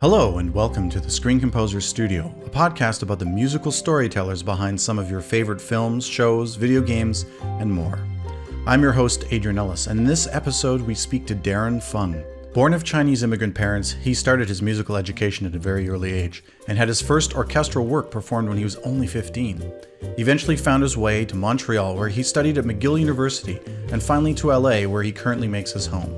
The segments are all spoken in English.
Hello and welcome to the Screen Composer Studio, a podcast about the musical storytellers behind some of your favorite films, shows, video games, and more. I'm your host, Adrian Ellis, and in this episode we speak to Darren Fung. Born of Chinese immigrant parents, he started his musical education at a very early age and had his first orchestral work performed when he was only 15. He eventually found his way to Montreal, where he studied at McGill University, and finally to LA, where he currently makes his home.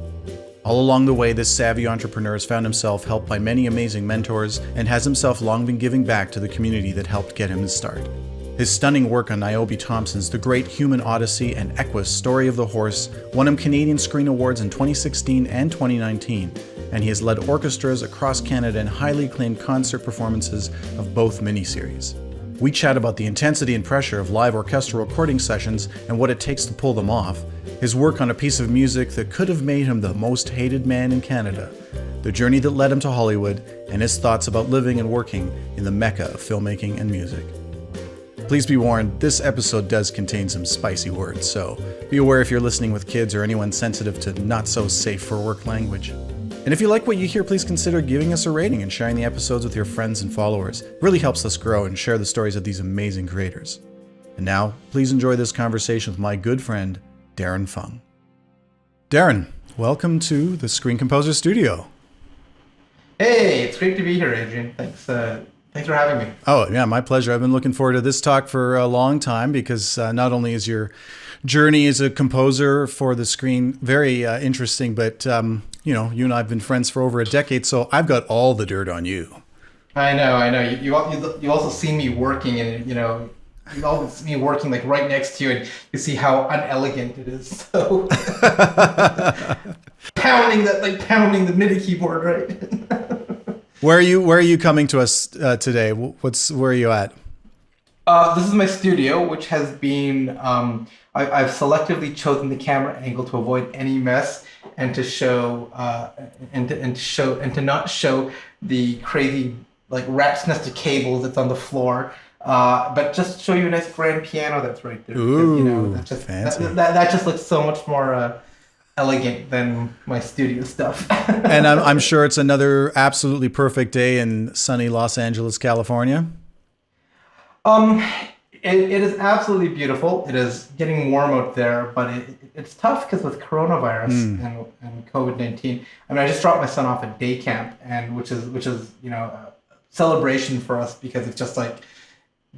All along the way, this savvy entrepreneur has found himself helped by many amazing mentors and has himself long been giving back to the community that helped get him his start. His stunning work on Niobe Thompson's The Great Human Odyssey and Equus, Story of the Horse, won him Canadian Screen Awards in 2016 and 2019, and he has led orchestras across Canada in highly acclaimed concert performances of both miniseries. We chat about the intensity and pressure of live orchestral recording sessions and what it takes to pull them off, his work on a piece of music that could have made him the most hated man in Canada, the journey that led him to Hollywood, and his thoughts about living and working in the mecca of filmmaking and music. Please be warned, this episode does contain some spicy words, so be aware if you're listening with kids or anyone sensitive to not so safe for work language. And if you like what you hear, please consider giving us a rating and sharing the episodes with your friends and followers. It really helps us grow and share the stories of these amazing creators. And now, please enjoy this conversation with my good friend, Darren Fung. Darren, welcome to the Screen Composer Studio. Hey, it's great to be here, Adrian. Thanks for having me. Oh, yeah, my pleasure. I've been looking forward to this talk for a long time because not only is your journey as a composer for the screen very interesting, but you and I have been friends for over a decade, so I've got all the dirt on you. I know. You also see me working, and you always see me working like right next to you, and you see how unelegant it is. So pounding the MIDI keyboard, right? Where are you coming to us today? Where are you at? This is my studio, which has been I've selectively chosen the camera angle to avoid any mess and to show and to not show the crazy like rat's nest of cables that's on the floor, but just show you a nice grand piano that's right there. Ooh, that just fancy. that just looks so much more elegant than my studio stuff. And I'm sure it's another absolutely perfect day in sunny Los Angeles, California. It is absolutely beautiful. It is getting warm out there, but it's tough because with coronavirus and COVID-19. I mean, I just dropped my son off at day camp, and which is a celebration for us because it's just like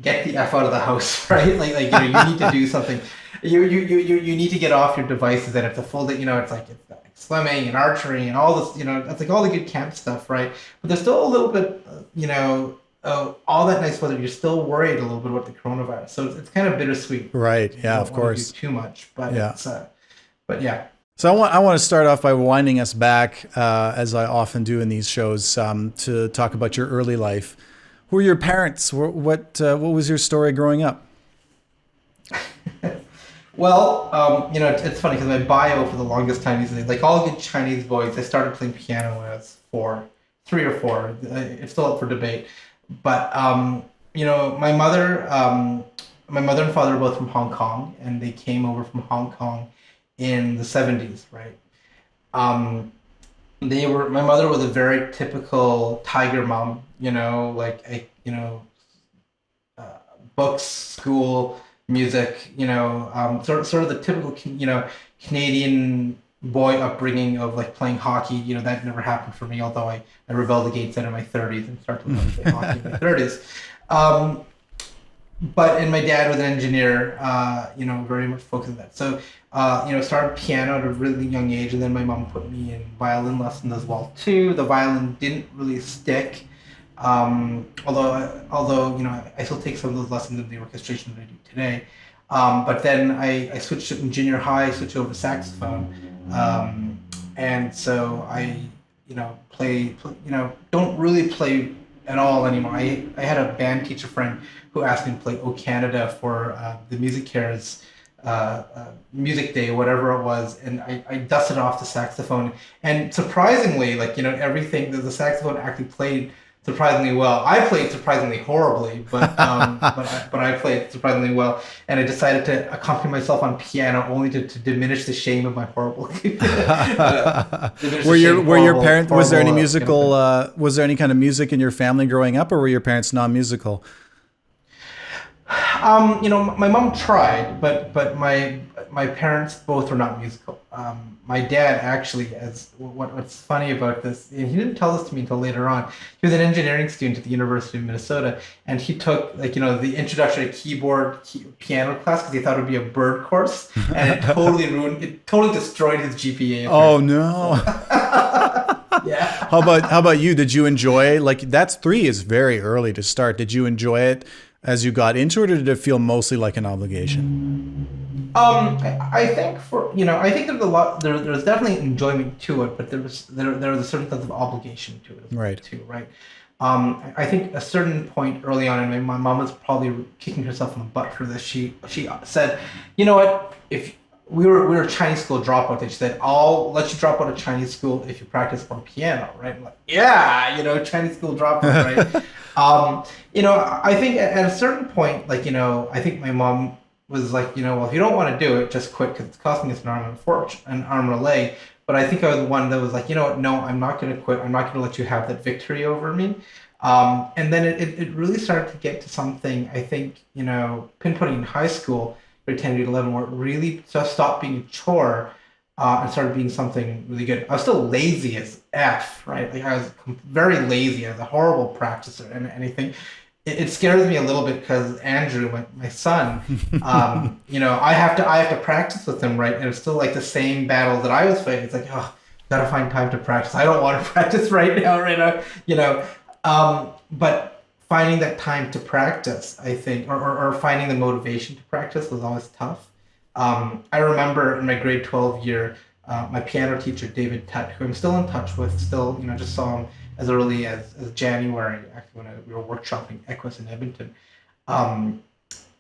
get the F out of the house, right? Like you need to do something. You need to get off your devices, and it's a full day. It's like swimming and archery and all this. It's like all the good camp stuff, right? But there's still a little bit, all that nice weather. You're still worried a little bit about the coronavirus, so it's kind of bittersweet. Right? Yeah, of course. Do too much, but yeah. Yeah. So I want to start off by winding us back, as I often do in these shows, to talk about your early life. Who were your parents? What was your story growing up? Well, it's funny because my bio for the longest time is like all good Chinese boys. I started playing piano when I was 3 or 4. It's still up for debate. But my mother and father were both from Hong Kong, and they came over from Hong Kong in the 70s, right? My mother was a very typical tiger mom, books, school, music, sort of the typical, Canadian boy upbringing of like playing hockey. That never happened for me, although I rebelled against that in my 30s and started to learn to play hockey in my 30s. And my dad was an engineer, very much focused on that. So, started piano at a really young age, and then my mom put me in violin lessons as well too. The violin didn't really stick, although I still take some of those lessons in the orchestration that I do today. But then I switched in junior high, switched over to saxophone, and so I don't really play at all anymore. I had a band teacher friend who asked me to play O Canada for the Music Cares Music Day, whatever it was, and I dusted off the saxophone, and surprisingly, everything that the saxophone actually played surprisingly well. I played surprisingly horribly, but I played surprisingly well, and I decided to accompany myself on piano only to diminish the shame of my horrible. Were your parents? Was there any musical? Kind Was there any kind of music in your family growing up, or were your parents non-musical? My mom tried, but my parents both were not musical. My dad actually, as what's funny about this, and he didn't tell this to me until later on. He was an engineering student at the University of Minnesota, and he took the introductory piano class because he thought it would be a bird course, and it totally destroyed his GPA. Oh no. Yeah. How about you? Did you enjoy, like, that's 3 is very early to start. Did you enjoy it as you got into it, or did it feel mostly like an obligation? I think I think there's a lot. There's definitely enjoyment to it, but there was a certain sense of obligation to it, right? Too, right. I think a certain point early on, and my mom was probably kicking herself in the butt for this. She said, you know what, if we were a Chinese school dropout, she said, I'll let you drop out of Chinese school if you practice on piano, right? I'm like, yeah, Chinese school dropout, right? I think at a certain point, I think my mom was like, well, if you don't want to do it, just quit because it's costing us an arm and a leg. But I think I was the one that was like, no, I'm not going to quit. I'm not going to let you have that victory over me. And then it really started to get to something, I think, pinpointing in high school, grade 10 to 11, where it really just stopped being a chore and started being something really good. I was still lazy as F, right? Like, I was very lazy. I was a horrible practicer and anything. It scares me a little bit because Andrew, my son, I have to practice with him, right? And it's still like the same battles that I was fighting. It's like, oh, gotta find time to practice. I don't want to practice right now. But finding that time to practice, I think, or finding the motivation to practice was always tough. I remember in my grade 12 year, my piano teacher, David Tutt, who I'm still in touch with, just saw him as early as January, actually, when we were workshopping Equus in Edmonton.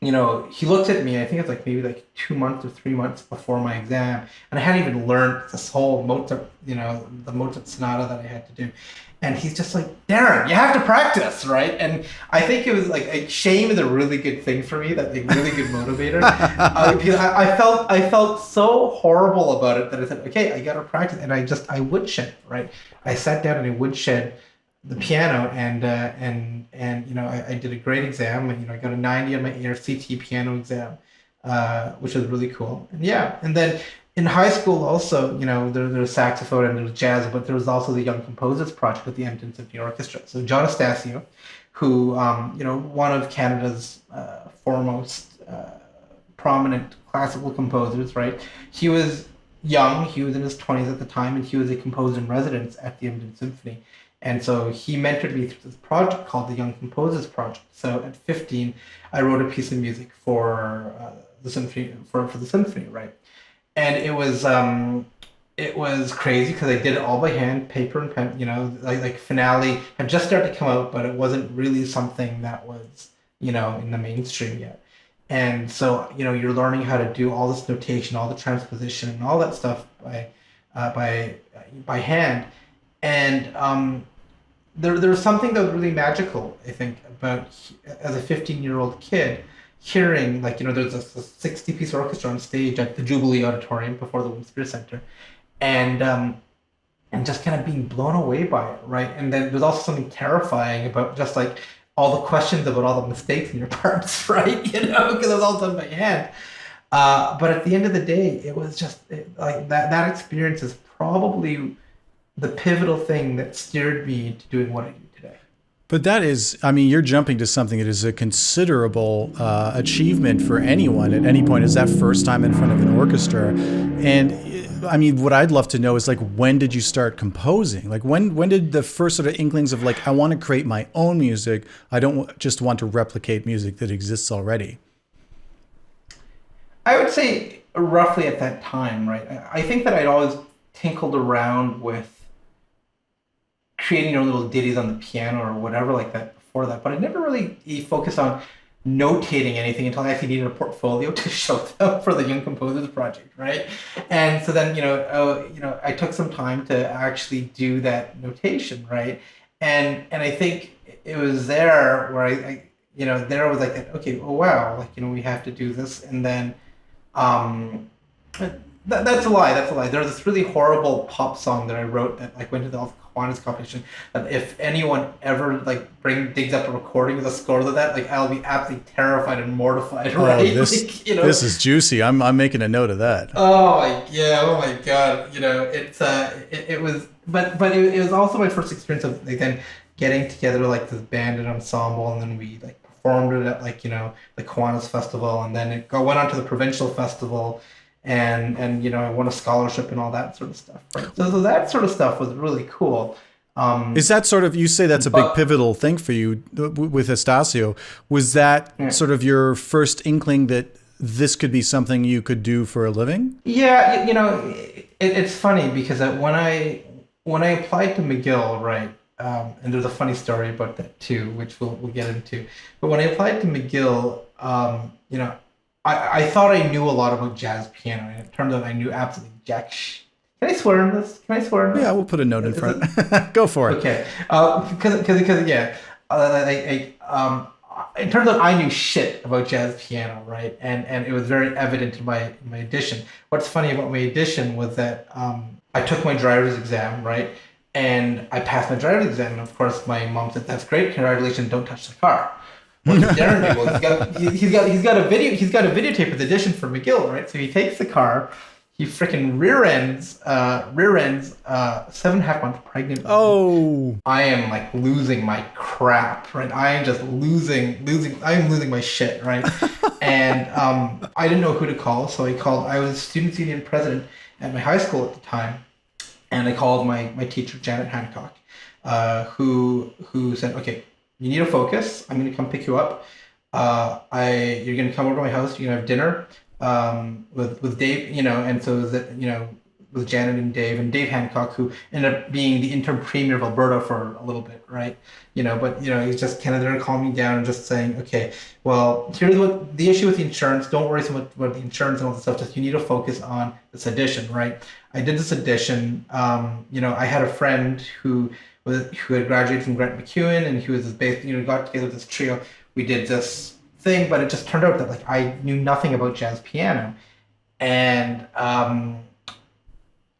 He looked at me, I think it's maybe 2 months or 3 months before my exam, and I hadn't even learned this whole Mozart, the Mozart sonata that I had to do. And he's just like, Darren, you have to practice, right? And I think it was shame is a really good thing for me. That's a really good motivator. Because I felt so horrible about it that I said, okay, I gotta practice. And I woodshed, right? I sat down and I woodshed the piano, and I did a great exam, and I got a 90 on my ARCT piano exam, which was really cool. And then in high school also, there's saxophone and there's jazz, but there was also the Young Composers Project with the Edmonton Symphony Orchestra. So John Astasio, who, one of Canada's foremost prominent classical composers, right? He was young, he was in his 20s at the time, and he was a composer in residence at the Edmonton Symphony. And so he mentored me through this project called the Young Composers Project. So at 15, I wrote a piece of music for the symphony, for the symphony, right? And it was crazy because I did it all by hand, paper and pen. Like Finale had just started to come out, but it wasn't really something that was in the mainstream yet. And so you're learning how to do all this notation, all the transposition, and all that stuff by hand. And there was something that was really magical, I think, about as a 15-year-old kid. Hearing there's a 60-piece orchestra on stage at the Jubilee Auditorium before the Windsor Center, and just kind of being blown away by it, right? And then there's also something terrifying about just all the questions about all the mistakes in your parts, right? Because it was all done by hand. But at the end of the day, it was just that experience is probably the pivotal thing that steered me into doing what I do today. But that is, you're jumping to something that is a considerable achievement for anyone at any point. Is that first time in front of an orchestra? And what I'd love to know is when did you start composing? When did the first sort of inklings of I want to create my own music? I don't just want to replicate music that exists already. I would say roughly at that time, right? I think that I'd always tinkled around with creating your own little ditties on the piano or whatever like that before that, but I never really focused on notating anything until I actually needed a portfolio to show them for the Young Composers Project, right? And so then I took some time to actually do that notation, right? and I think it was there where there was like, okay, oh wow, like we have to do this, and then um, that's a lie. That's a lie. There's this really horrible pop song that I wrote that like went to the Kiwanis competition. That if anyone ever like digs up a recording with a score to that, like I'll be absolutely terrified and mortified. Right? This is juicy. I'm making a note of that. Oh my yeah. Oh my god. It was, but it was also my first experience of like then getting together like this band and ensemble, and then we like performed it at like the Kiwanis festival, and then went on to the provincial festival, and I won a scholarship and all that sort of stuff. Right? So that sort of stuff was really cool. Is that sort of, you say that's a big pivotal thing for you with Estacio? Was that sort of your first inkling that this could be something you could do for a living? Yeah, it's funny because when I applied to McGill, right, and there's a funny story about that too, which we'll get into. But when I applied to McGill, I thought I knew a lot about jazz piano, and it turned out I knew absolutely jack sh. Can I swear in this? Can I swear in this? Yeah, we'll put a note in front. Go for it. Okay. Because yeah, it turns out I knew shit about jazz piano, right? And it was very evident in my audition. What's funny about my audition was that I took my driver's exam, right? And I passed my driver's exam, and of course my mom said, "That's great, congratulations! Don't touch the car." What does Darren do? Well, he's got a videotape of the audition for McGill, right? So he takes the car, he freaking rear ends 7.5 months pregnant. Oh, I am like losing my crap, right? I am just losing my shit, right? And I didn't know who to call, so I was student union president at my high school at the time, and I called my teacher, Janet Hancock, who said, okay, you need to focus. I'm going to come pick you up. You're going to come over to my house. You're going to have dinner with Dave, and so that, with Janet and Dave Hancock, who ended up being the interim premier of Alberta for a little bit, right? But he's just kind of there to calm me down and just saying, okay, well, here's what the issue with the insurance. Don't worry so much about the insurance and all this stuff. Just you need to focus on this audition, right? I did this audition. I had a friend who had graduated from Grant MacEwan, and he was got together with this trio. We did this thing, but it just turned out that like I knew nothing about jazz piano, and I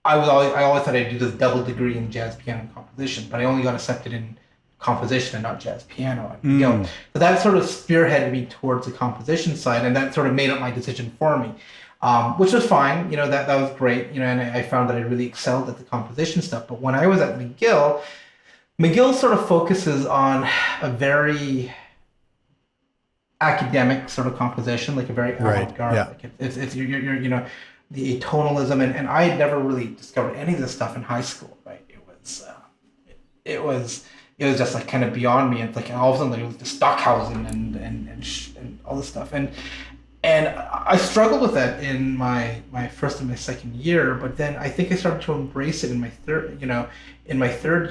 always thought I'd do this double degree in jazz piano and composition, but I only got accepted in composition and not jazz piano. So that sort of spearheaded me towards the composition side, and that sort of made up my decision for me, which was fine. That was great. And I found that I really excelled at the composition stuff. But when I was at McGill sort of focuses on a very academic sort of composition, like a very avant-garde. Yeah. Like it's the atonalism, and I had never really discovered any of this stuff in high school, right? It was just like kind of beyond me. It's like all of a sudden like, it was the Stockhausen and all this stuff, and I struggled with that in my first and my second year, but then I think I started to embrace it in my third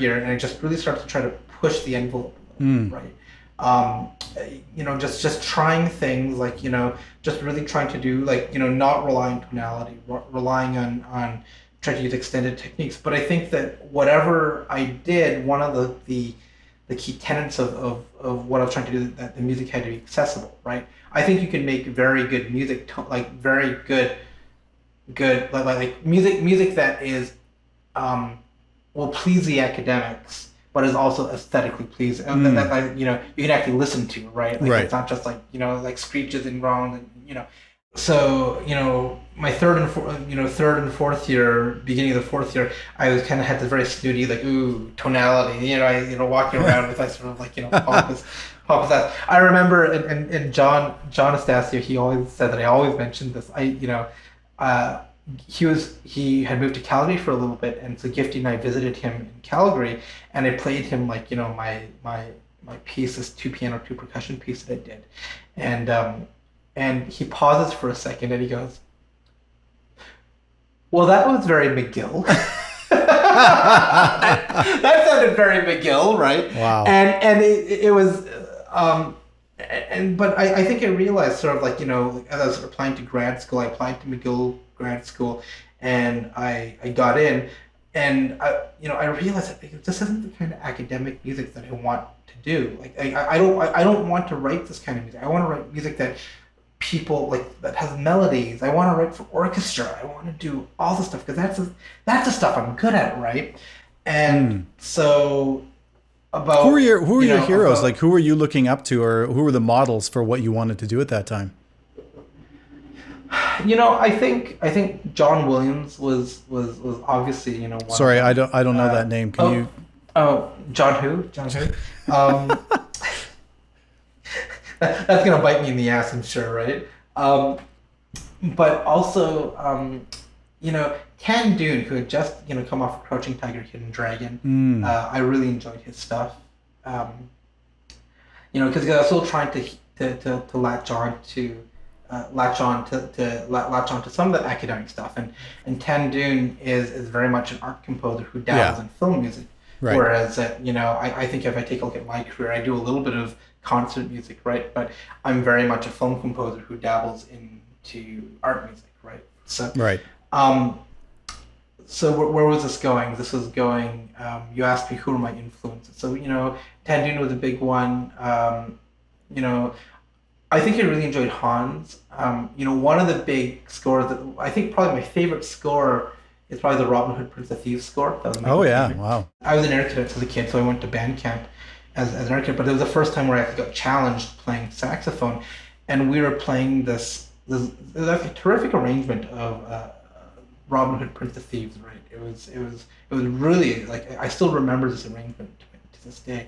year, and I just really started to try to push the envelope, right? Just trying things like, just really trying to do like, not relying on tonality, relying on trying to use extended techniques. But I think that whatever I did, one of the key tenets of what I was trying to do, that the music had to be accessible, right? I think you can make very good music, like very good like music that is will please the academics, but is also aesthetically pleasing. And that you can actually listen to, right? Like, right. It's not just like like screeches and wrong, and So my third and fourth year, beginning of the fourth year, I was kind of had this very snooty like tonality. Walking around with like sort of like pompous ass. I remember, and John Estacio, he always said that I always mentioned this. He had moved to Calgary for a little bit, and so Gifty and I visited him in Calgary, and I played him like my piece, this 2 piano 2 percussion piece that I did, and he pauses for a second and he goes, "Well, that was very McGill." that sounded very McGill, right? Wow. And it was but I think I realized sort of like as I was applying to grad school, I applied to McGill grad school, and I got in, I realized that like, this isn't the kind of academic music that I want to do. Like I don't want to write this kind of music. I want to write music that people like that has melodies. I want to write for orchestra. I want to do all this stuff because that's the stuff I'm good at, right? And so about Who are your heroes? about, Like, who were you looking up to, or who were the models for what you wanted to do at that time? I think John Williams was obviously one of Sorry, them. I don't know Uh, that name. Can oh you? oh John who? John who? Um, that's gonna bite me in the ass, I'm sure, right? But also Tan Dune, who had just come off Crouching Tiger, Hidden Dragon. I really enjoyed his stuff. Because I was still trying to latch on to some of the academic stuff, and Tan Dune is very much an art composer who dabbles Yeah. in film music. Right. Whereas I think if I take a look at my career, I do a little bit of concert music, right? But I'm very much a film composer who dabbles into art music, right? So Right. um, where was this going? This was going. You asked me who are my influences. So Tan Dune was a big one. You know, I think I really enjoyed Hans. One of the big scores that I think probably my favorite score is probably the Robin Hood Prince of Thieves score. That was my Oh yeah. favorite. Wow. I was an air cadet as a kid, so I went to band camp as an air cadet. But it was the first time where I actually got challenged playing saxophone, and we were playing this it was like a terrific arrangement of Robin Hood Prince of Thieves. Right? It was really like I still remember this arrangement to this day,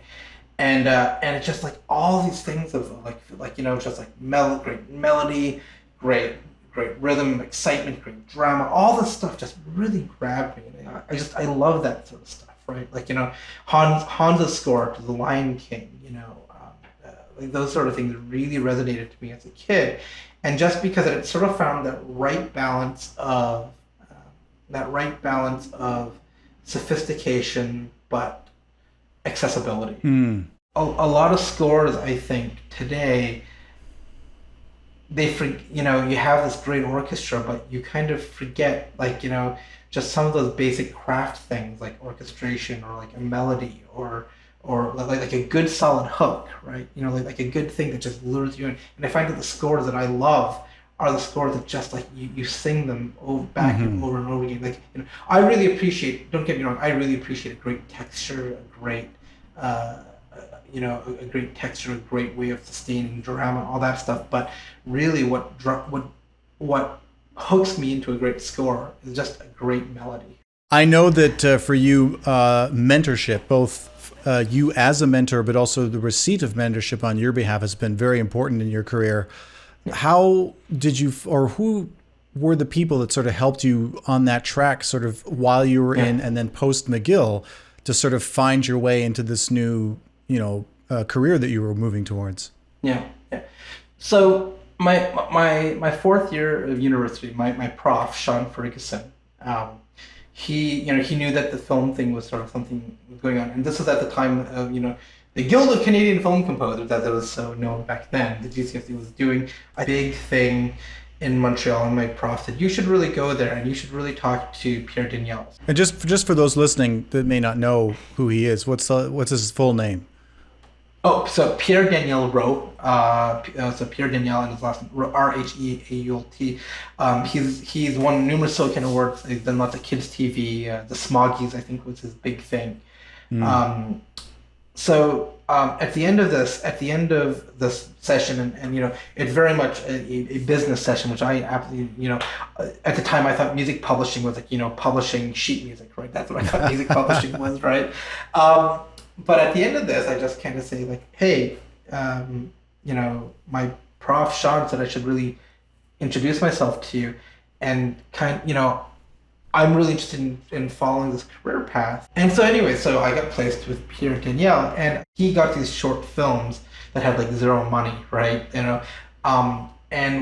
and it's just like all these things of just like great melody, great rhythm, excitement, great drama, all this stuff just really grabbed me. And I love that sort of stuff, right? Like Hans's score to The Lion King, like those sort of things really resonated to me as a kid, and just because it sort of found that right balance of sophistication but accessibility. A lot of scores, I think, today you have this great orchestra, but you kind of forget just some of those basic craft things like orchestration or like a melody or like a good solid hook, right? Like a good thing that just lures you in. And I find that the scores that I love are the scores that just like you sing them back and over again. Like I really appreciate. Don't get me wrong. I really appreciate a great texture, a great a great texture, a great way of sustaining drama, all that stuff. But really, what hooks me into a great score is just a great melody. I know that for you, mentorship, both you as a mentor, but also the receipt of mentorship on your behalf has been very important in your career. How did you, or who were the people that sort of helped you on that track sort of while you were in and then post McGill to sort of find your way into this new, career that you were moving towards? Yeah. So my fourth year of university, my prof, Sean Ferguson, he knew that the film thing was sort of something going on, and this was at the time of the Guild of Canadian Film Composers, as it was so known back then. The GCFC was doing a big thing in Montreal, and my prof said you should really go there and you should really talk to Pierre Daniel. And just for those listening that may not know who he is, what's his full name? Oh, so Pierre Daniel wrote. So Pierre Daniel and his last name Rheault. He's won numerous Silken Awards. He's done lots of kids TV. The Smoggies, I think, was his big thing. At the end of this session, and it's very much a business session, which I absolutely, at the time I thought music publishing was like publishing sheet music, right? That's what I thought music publishing was, right? But at the end of this, I just kind of say like, hey, my prof Sean said I should really introduce myself to you, and I'm really interested in following this career path. And so anyway, so I got placed with Pierre Daniel, and he got these short films that had like zero money, right? And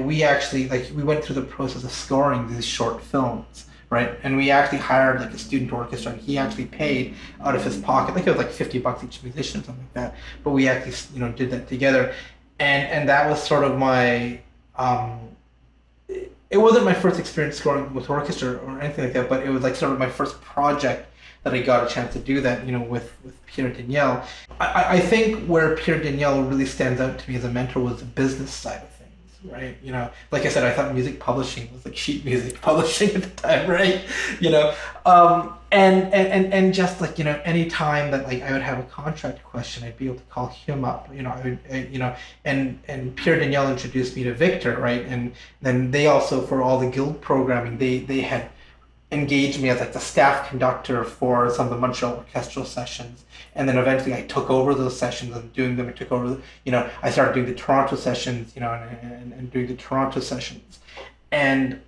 we actually we went through the process of scoring these short films, right? And we actually hired like a student orchestra, and he actually paid out of his pocket. I think it was like $50 each musician, something like that. But we actually did that together, and that was sort of my it wasn't my first experience scoring with orchestra or anything like that, but it was like sort of my first project that I got a chance to do that, with Pierre Daniel. I think where Pierre Daniel really stands out to me as a mentor was the business side of things, right? Like I said, I thought music publishing was like sheet music publishing at the time, right? And just like, any time that like I would have a contract question, I'd be able to call him up, and Pierre Daniel introduced me to Victor, right? And then they also, for all the guild programming, they had engaged me as like the staff conductor for some of the Montreal orchestral sessions. And then eventually I took over those sessions and doing them. I took over, I started doing the Toronto sessions, and doing the Toronto sessions. And,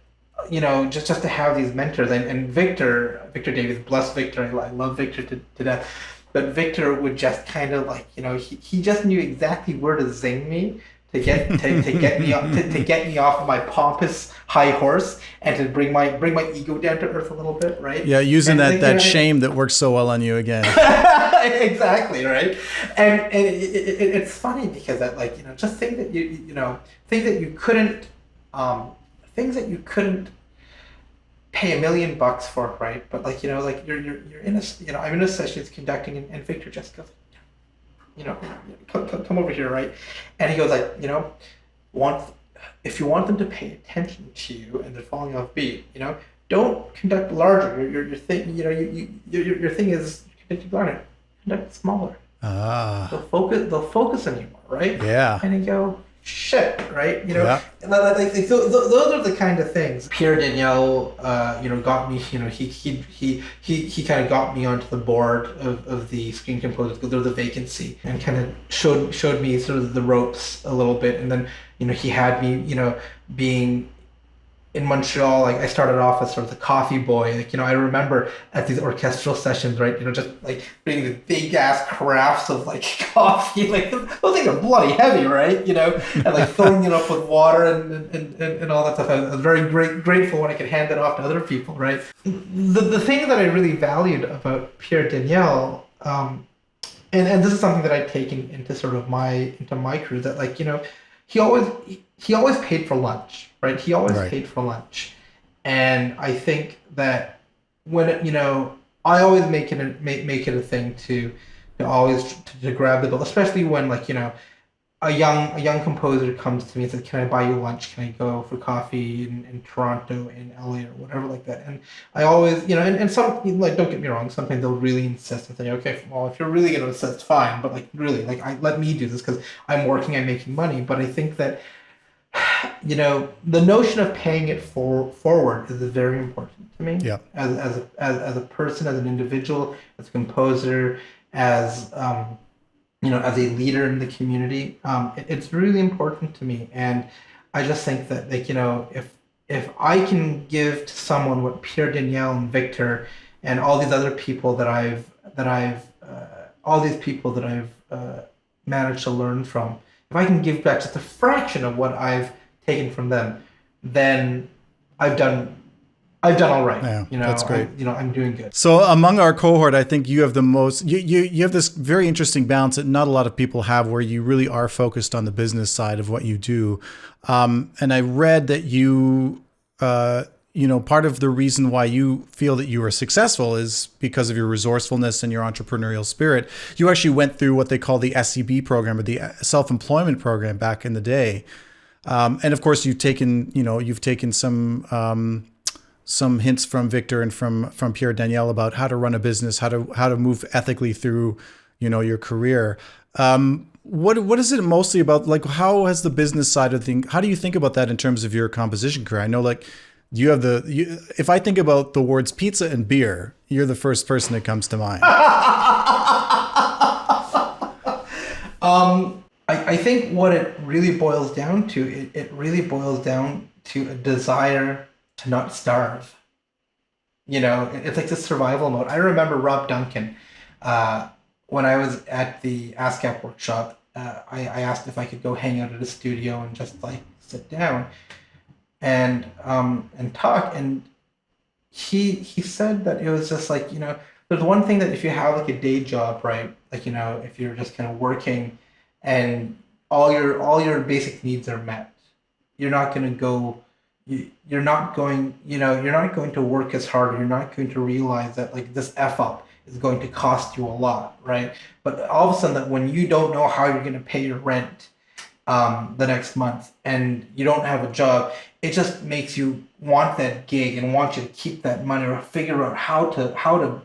just to have these mentors and Victor Davis, bless Victor. I love Victor to death. But Victor would just kind of like, he just knew exactly where to zing me to get me off of my pompous high horse and to bring my ego down to earth a little bit, right? Yeah, using that shame that works so well on you again. Exactly, right? And it's funny because that, like, just think that things that you couldn't pay $1 million for, right? But like, like you're in a, I'm in a session conducting, and Victor just goes, come over here, right? And he goes like, if you want them to pay attention to you and they're falling off beat, don't conduct larger. Your thing, your thing is conduct larger. Conduct smaller. They'll focus on you more, right? Yeah. And you go, shit, right? Like those are the kind of things. Pierre Daniel, got me. He kind of got me onto the board of the screen composers because there was a vacancy, and kind of showed me sort of the ropes a little bit. And then he had me being in Montreal. Like I started off as sort of the coffee boy. Like I remember at these orchestral sessions, right? Just like bringing the big ass carafes of like coffee. Like those things are bloody heavy, right? And like filling it up with water and all that stuff. I was very grateful when I could hand it off to other people, right? The thing that I really valued about Pierre Daniel, and this is something that I've taken into sort of my career, that like he always paid for lunch. Right, he always paid for lunch, and I think that when I always make it a thing to always to grab the bill, especially when like a young composer comes to me and says, "Can I buy you lunch? Can I go for coffee in Toronto, in LA, or whatever like that?" And I always and some, like, don't get me wrong, sometimes they'll really insist and say, "Okay, well, if you're really gonna insist, fine," but like really, like let me do this because I'm working, I'm making money. But I think that the notion of paying it forward is very important to me. Yeah. As a person, as an individual, as a composer, as as a leader in the community, it's really important to me. And I just think that like if I can give to someone what Pierre Daniel and Victor and all these other people that I've managed to learn from, if I can give back just a fraction of what I've taken from them, then I've done all right. Yeah, that's great. I'm doing good. So among our cohort, I think you have the most. You have this very interesting balance that not a lot of people have, where you really are focused on the business side of what you do. And I read that you, part of the reason why you feel that you are successful is because of your resourcefulness and your entrepreneurial spirit. You actually went through what they call the SEB program, or the self-employment program, back in the day. And of course, you've taken some hints from Victor and from Pierre Daniel about how to run a business, how to move ethically through, your career. What is it mostly about? Like, how has the business side of things? How do you think about that in terms of your composition career? I know, like, you have if I think about the words pizza and beer, you're the first person that comes to mind. I think what it really boils down to, it really boils down to a desire to not starve. It's like this survival mode. I remember Rob Duncan, when I was at the ASCAP workshop, I asked if I could go hang out at a studio and just like sit down and talk. And he said that it was just like, there's one thing that if you have like a day job, right? Like, if you're just kind of working and all your basic needs are met, you're not going to work as hard. You're not going to realize that like this F up is going to cost you a lot, right? But all of a sudden, that when you don't know how you're going to pay your rent the next month and you don't have a job, it just makes you want that gig and want you to keep that money or figure out how to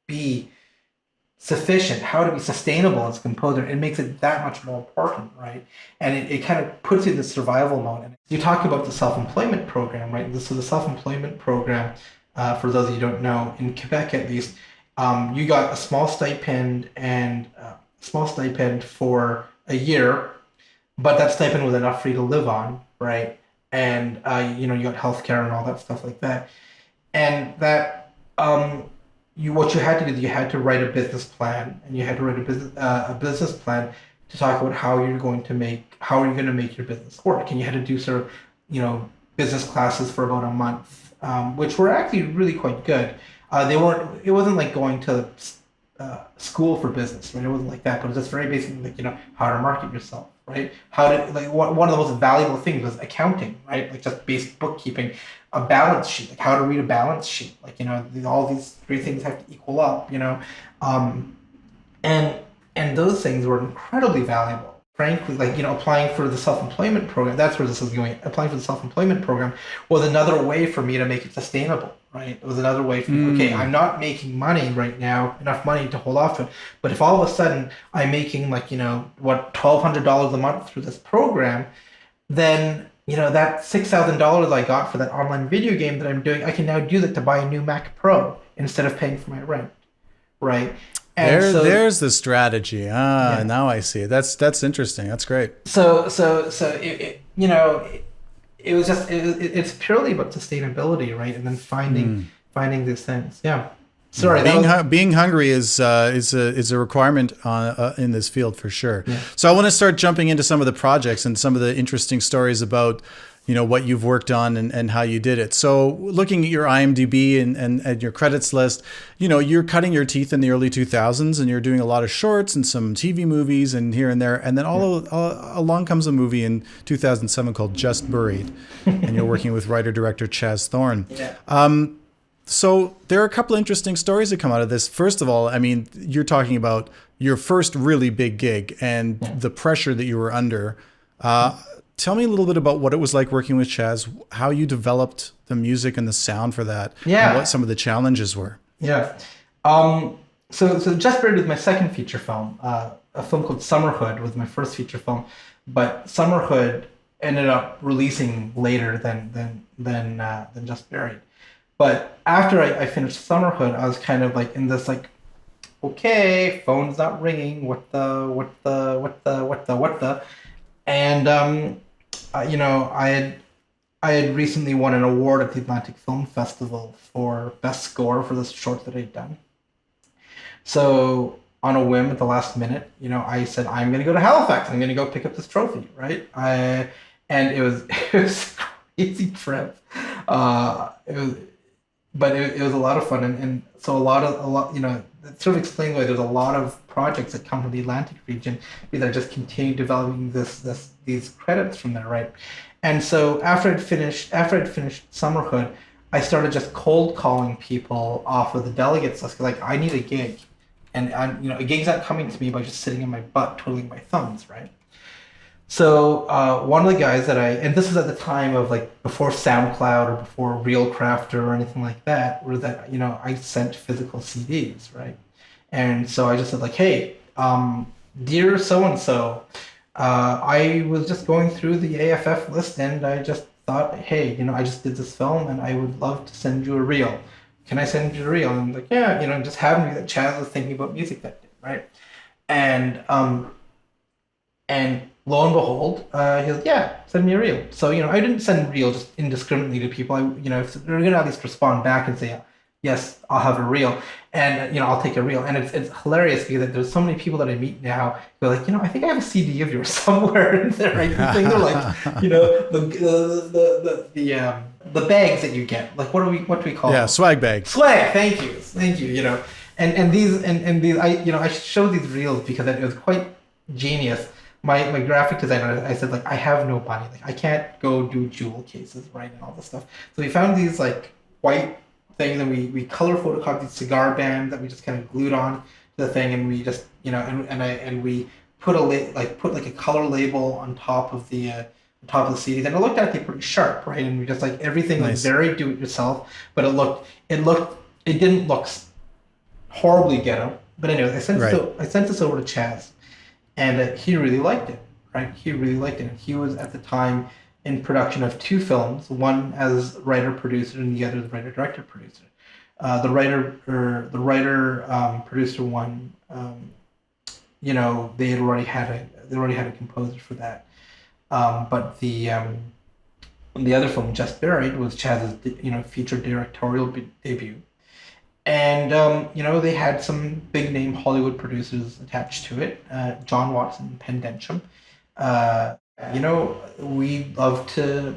be sufficient, how to be sustainable as a composer. It makes it that much more important, right? And it kind of puts you in the survival mode. And you talk about the self-employment program, right? So the self-employment program, for those of you who don't know, in Quebec at least, you got a small stipend for a year, but that stipend was enough for you to live on, right? And you got healthcare and all that stuff like that. And that what you had to do is you had to write a business plan, and you had to write a business plan to talk about how you're going to make your business work. And you had to do sort of business classes for about a month, which were actually really quite good. It wasn't like going to school for business, right? It wasn't like that, but it was just very basic, like how to market yourself, right? One of the most valuable things was accounting, right? Like just basic bookkeeping, a balance sheet, like how to read a balance sheet, all these three things have to equal up, and those things were incredibly valuable. Frankly, applying for the self-employment program, that's where this is going. Applying for the self-employment program was another way for me to make it sustainable, right? It was another way for me, okay, I'm not making money right now, enough money to hold off to it. But if all of a sudden I'm making $1,200 a month through this program, then that $6,000 I got for that online video game that I'm doing, I can now do that to buy a new Mac Pro instead of paying for my rent, right? And there's the strategy. Now I see it. That's interesting. That's great. So it was just it's purely about sustainability, right? And then finding these things. Yeah. Sorry, being hungry is a requirement in this field for sure. Yeah. So I want to start jumping into some of the projects and some of the interesting stories about what you've worked on and how you did it. So looking at your IMDb and your credits list, you're cutting your teeth in the early 2000s, and you're doing a lot of shorts and some TV movies and here and there. And then along comes a movie in 2007 called Just Buried, and you're working with writer-director Chaz Thorne. Yeah. So there are a couple of interesting stories that come out of this. First of all, I mean, you're talking about your first really big gig and the pressure that you were under. Tell me a little bit about what it was like working with Chaz, how you developed the music and the sound for that, and what some of the challenges were. Yeah. So Just Buried was my second feature film. A film called Summerhood was my first feature film, but Summerhood ended up releasing later than Just Buried. But after I finished Summerhood, I was kind of in this okay, phone's not ringing. What the? And I had recently won an award at the Atlantic Film Festival for best score for this short that I'd done. So on a whim at the last minute, I said, I'm going to go to Halifax. I'm going to go pick up this trophy, right? And it was a crazy trip. But it was a lot of fun, and so a lot it sort of explains why there's a lot of projects that come from the Atlantic region that just continue developing these credits from there, right? And so after I'd finished Summerhood, I started just cold calling people off of the delegates list, because I need a gig, and a gig's not coming to me by just sitting in my butt twiddling my thumbs, right? So one of the guys and this was at the time of before SoundCloud or before Realcrafter or anything like that, where that I sent physical CDs, right? And so I just said hey, dear so and so, I was just going through the AFF list, and I just thought, hey, I just did this film and I would love to send you a reel. Can I send you a reel? And I'm yeah, just happened to be that Chaz was thinking about music that day, right? And lo and behold, he was send me a reel. So I didn't send reel just indiscriminately to people. If they're gonna at least respond back and say, yes, I'll have a reel, and I'll take a reel. And it's hilarious because there's so many people that I meet now who are I think I have a CD of yours somewhere in there. Right? They're the bags that you get. What do we call them? Swag bags. Swag. Thank you. And these I show these reels because it was quite genius. My graphic designer, I said I have no money, I can't go do jewel cases, right, and all this stuff. So we found these white things, and we color photocopied these cigar bands that we just kind of glued on to the thing, and we just and we put a color label on top of the CDs, and it looked actually pretty sharp, right? And we just like everything was very do it yourself, but it didn't look horribly ghetto. But anyway, I sent this over to Chaz, and he really liked it, right? He really liked it, and he was at the time in production of 2 films, one as writer-producer and the other as writer-director-producer. The writer-producer one, they already had a composer for that. But the other film, Just Buried, was Chaz's feature directorial debut, and they had some big name Hollywood producers attached to it, John Watson and Penn Densham. We'd love to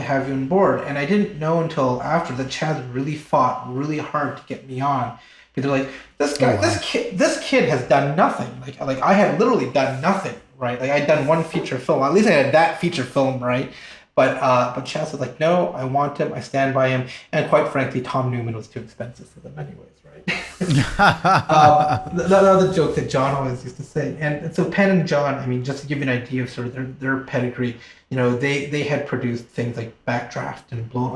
have you on board. And I didn't know until after that Chaz really fought really hard to get me on. Because they're like, this kid has done nothing. Like I had literally done nothing, right? Like I'd done one feature film. At least I had that feature film, right? But Chaz was like, no, I want him. I stand by him. And quite frankly, Tom Newman was too expensive for them anyways, right? Another joke that John always used to say. And so Penn and John, I mean, just to give you an idea of sort of their pedigree, they had produced things like Backdraft and Blown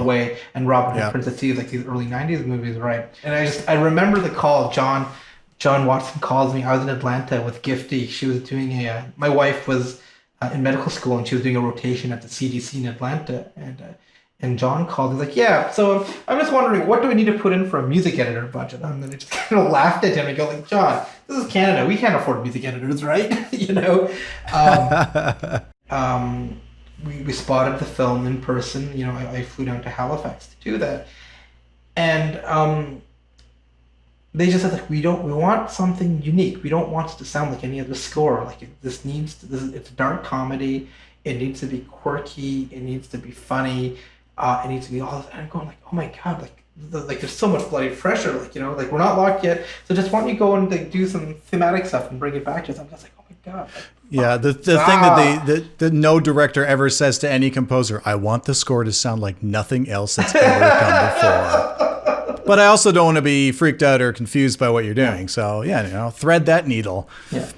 Away and Robin Hood, Prince of Thieves, like these early 90s movies, right? And I remember the call. John Watson calls me. I was in Atlanta with Gifty. She was doing my wife was in medical school, and she was doing a rotation at the CDC in Atlanta, and John called. He's like, "Yeah, so I'm just wondering, what do we need to put in for a music editor budget?" And then I just kind of laughed at him and go, like, "John, this is Canada. We can't afford music editors, right?" We spotted the film in person. I flew down to Halifax to do that, and they just said, like, we want something unique. We don't want it to sound like any other score. Like it's a dark comedy. It needs to be quirky. It needs to be funny. It needs to be all. And I'm going like, oh my god, like there's so much bloody pressure. Like we're not locked yet. So just why don't you go and do some thematic stuff and bring it back to us? I'm just like, oh my god. Yeah, the thing that no director ever says to any composer, I want the score to sound like nothing else that's ever come before. But I also don't want to be freaked out or confused by what you're doing. So thread that needle. Yeah.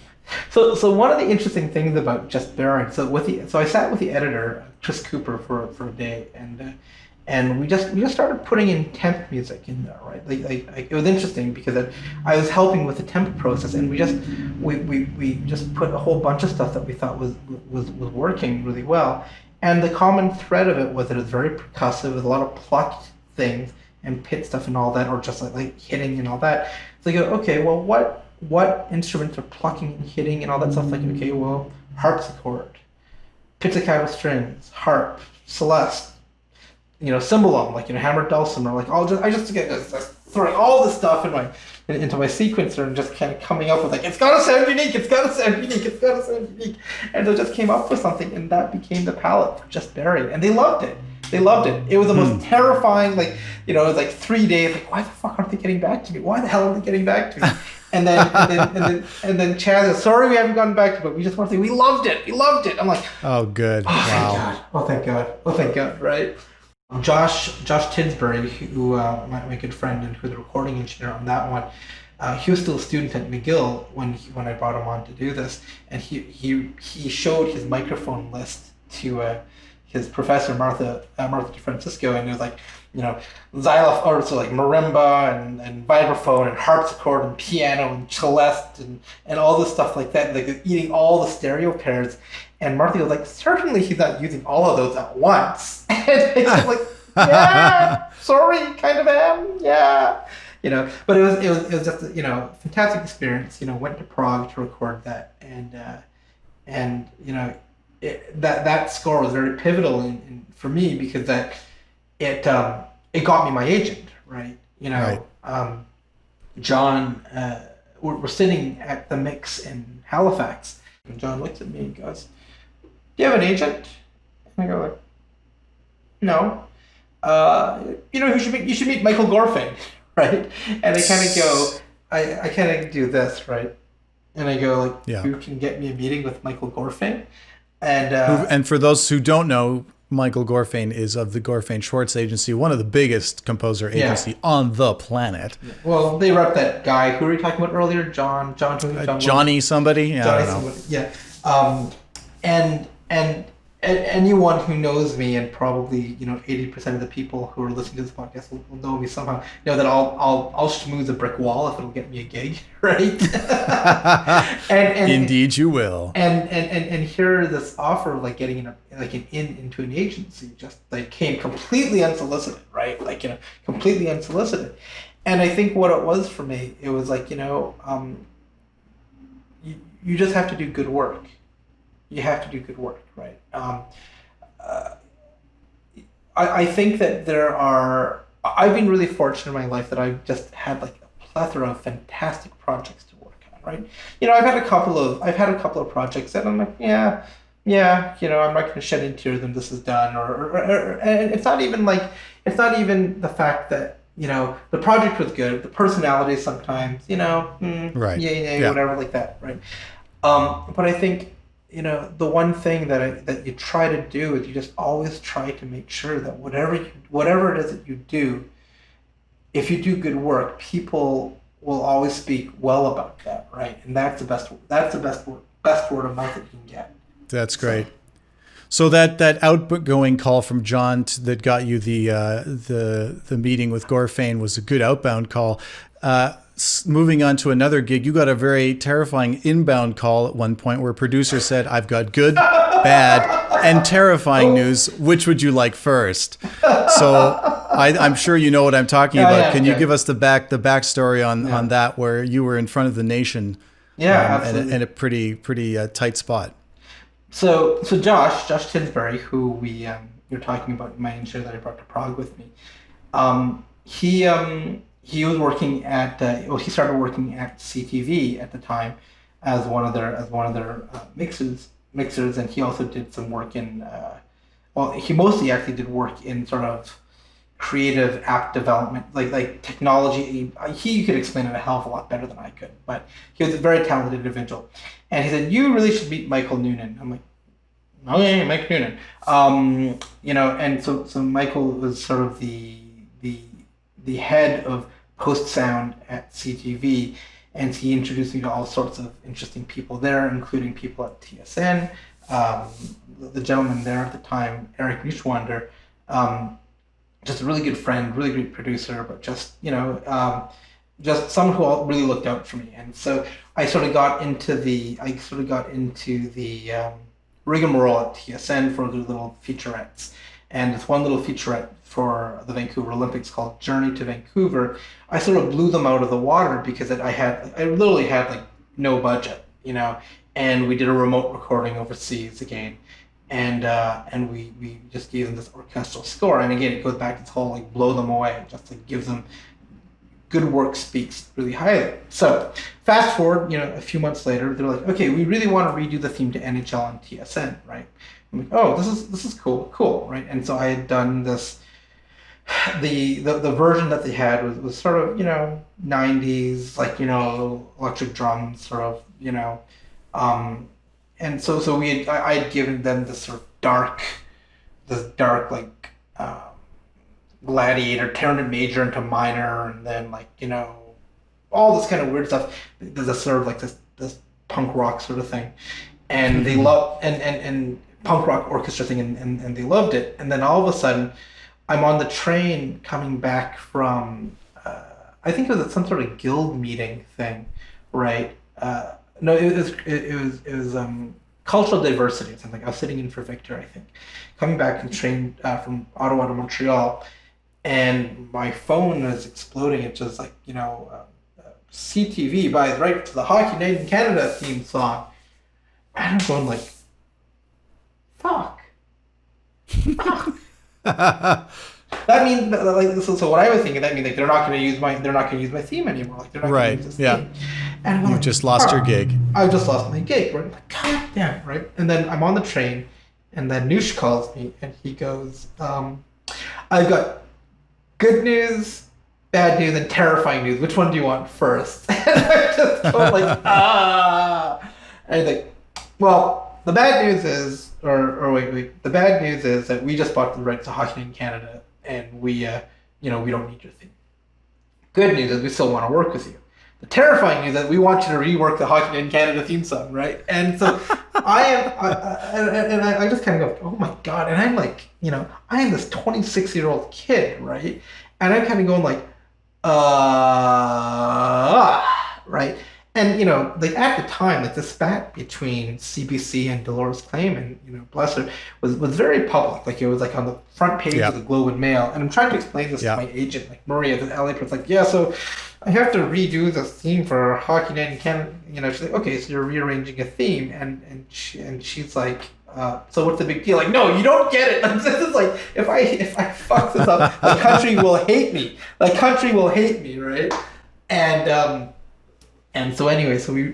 So one of the interesting things about Just Buried, so I sat with the editor, Chris Cooper, for a day, and we just started putting in temp music in there, right? Like it was interesting because I was helping with the temp process, and we just put a whole bunch of stuff that we thought was working really well. And the common thread of it was that it was very percussive, with a lot of plucked things and pit stuff and all that, or just like hitting and all that. So you go, okay, well, what instruments are plucking and hitting and all that stuff? Like, okay, well, harpsichord, pizzicato strings, harp, celeste, cymbalum, like hammered dulcimer, like I just get throwing all this stuff into my sequencer and just kind of coming up with like, it's gotta sound unique, and I just came up with something, and that became the palette for Just Buried, and they loved it. It was the most terrifying, it was like 3 days. Like, why the fuck aren't they getting back to me? Why the hell aren't they getting back to me? And then Chaz says, sorry, we haven't gotten back to you, but we just want to say we loved it. I'm like, oh, good. Wow. Thank God. Right. Josh Tinsbury, who my good friend and who's the recording engineer on that one, he was still a student at McGill when I brought him on to do this, and he showed his microphone list to his professor Martha DeFrancisco, and it was like, xylophone, or so like marimba and vibraphone and harpsichord and piano and celeste and all this stuff like that, like eating all the stereo pairs. And Martha was like, certainly he's not using all of those at once. And I was like, yeah, sorry, kind of am, yeah. But it was just a fantastic experience. Went to Prague to record that, and that score was very pivotal in for me, because that it got me my agent, right? Right. John, we're sitting at the mix in Halifax, and John looks at me and goes, do you have an agent? And I go like, no. You should meet Michael Gorfin, right? And I kind of go, I kind of do this, right? And I go like, you can get me a meeting with Michael Gorfin. And for those who don't know, Michael Gorfain is of the Gorfain Schwartz Agency, one of the biggest composer agency on the planet. Well, they rep that guy. Who were we talking about earlier? John Johnny somebody? Yeah, Johnny I don't know. somebody. Yeah. And anyone who knows me, and probably 80% of the people who are listening to this podcast will know me somehow, know that I'll schmooze a brick wall if it'll get me a gig, right? and Indeed, you will. And here this offer of like getting into an agency just like came completely unsolicited, right? Completely unsolicited. And I think what it was for me, it was like you just have to do good work. You have to do good work, right? I think that I've been really fortunate in my life that I've just had like a plethora of fantastic projects to work on, right? I've had a couple of projects that I'm like, I'm not going to shed any tears when this is done, and it's not even the fact that, the project was good, the personality sometimes, right. Whatever like that, right? But I think, the one thing that you try to do is you just always try to make sure that whatever it is that you do, if you do good work, people will always speak well about that, right? And that's the best word of mouth that you can get. That's great. So that outgoing call from John that got you the meeting with Gorfain was a good outbound call. Moving on to another gig, you got a very terrifying inbound call at one point where a producer said, "I've got good, bad, and terrifying news. Which would you like first?" So I'm sure you know what I'm talking about. Yeah, Can you give us the backstory on that, where you were in front of the nation? Absolutely. In a pretty tight spot. So Josh Tinsbury, who you're talking about in my intro that I brought to Prague with me, he was working at he started working at CTV at the time as one of their mixers, and he also did some work in he mostly actually did work in sort of creative app development, like technology. He could explain it a hell of a lot better than I could, but he was a very talented individual. And he said, "You really should meet Michael Noonan." I'm like, "Okay, Mike Noonan." And so Michael was sort of the head of post sound at CTV, and he introduced me to all sorts of interesting people there, including people at TSN. The gentleman there at the time, Eric Neuschwander, just a really good friend, really great producer, but just someone who really looked out for me. And so I sort of got into the rigmarole at TSN for the little featurettes. And this one little featurette for the Vancouver Olympics called Journey to Vancouver, I sort of blew them out of the water because I literally had like no budget, and we did a remote recording overseas again. And we just gave them this orchestral score. And again, it goes back to this whole like blow them away, just like gives them good work speaks really highly. So fast forward, a few months later, they're like, "Okay, we really want to redo the theme to NHL on TSN, right?" I'm like, "Oh, this is cool, right?" And so I had done this. The version that they had was sort of 90s, like electric drums, sort of and so I had given them this sort of dark like gladiator, turned a major into minor, and then like all this kind of weird stuff. There's a sort of like this punk rock sort of thing, and they love and punk rock orchestra thing, and they loved it. And then all of a sudden, I'm on the train coming back from I think it was some sort of guild meeting thing, right? No, it was cultural diversity or something. I was sitting in for Victor, I think, coming back from train from Ottawa to Montreal, and my phone was exploding. It's just like CTV buys right to the Hockey Night in Canada theme song, and I'm going like, fuck. That means like so what I was thinking, that means like they're not going to use my theme anymore. Like they're not going to use this theme. And you just lost your gig. I just lost my gig, right? Like, God damn, right? And then I'm on the train, and then Noosh calls me, and he goes, "I've got good news, bad news, and terrifying news. Which one do you want first?" And I just go like, ah. And he's like, "Well, the bad news is, or wait. The bad news is that we just bought the rights to Hockey Night in Canada, and we don't need your theme. Good news is we still want to work with you. The terrifying news is that we want you to rework the Hockey Night in Canada theme song, right? And so I just kind of go, oh my God. And I'm like, I am this 26-year-old kid, right? And I'm kind of going like, right? And, like at the time, like the spat between CBC and Dolores Claim and, bless her, was very public. Like it was like on the front page of the Globe and Mail. And I'm trying to explain this to my agent, like Maria, the LA person, like, yeah, so I have to redo the theme for Hockey Night in Canada. She's like, okay, so you're rearranging a theme. And she's like, so what's the big deal? Like, no, you don't get it. This is like, if I fuck this up, the country will hate me. The country will hate me, right? And so anyway, so we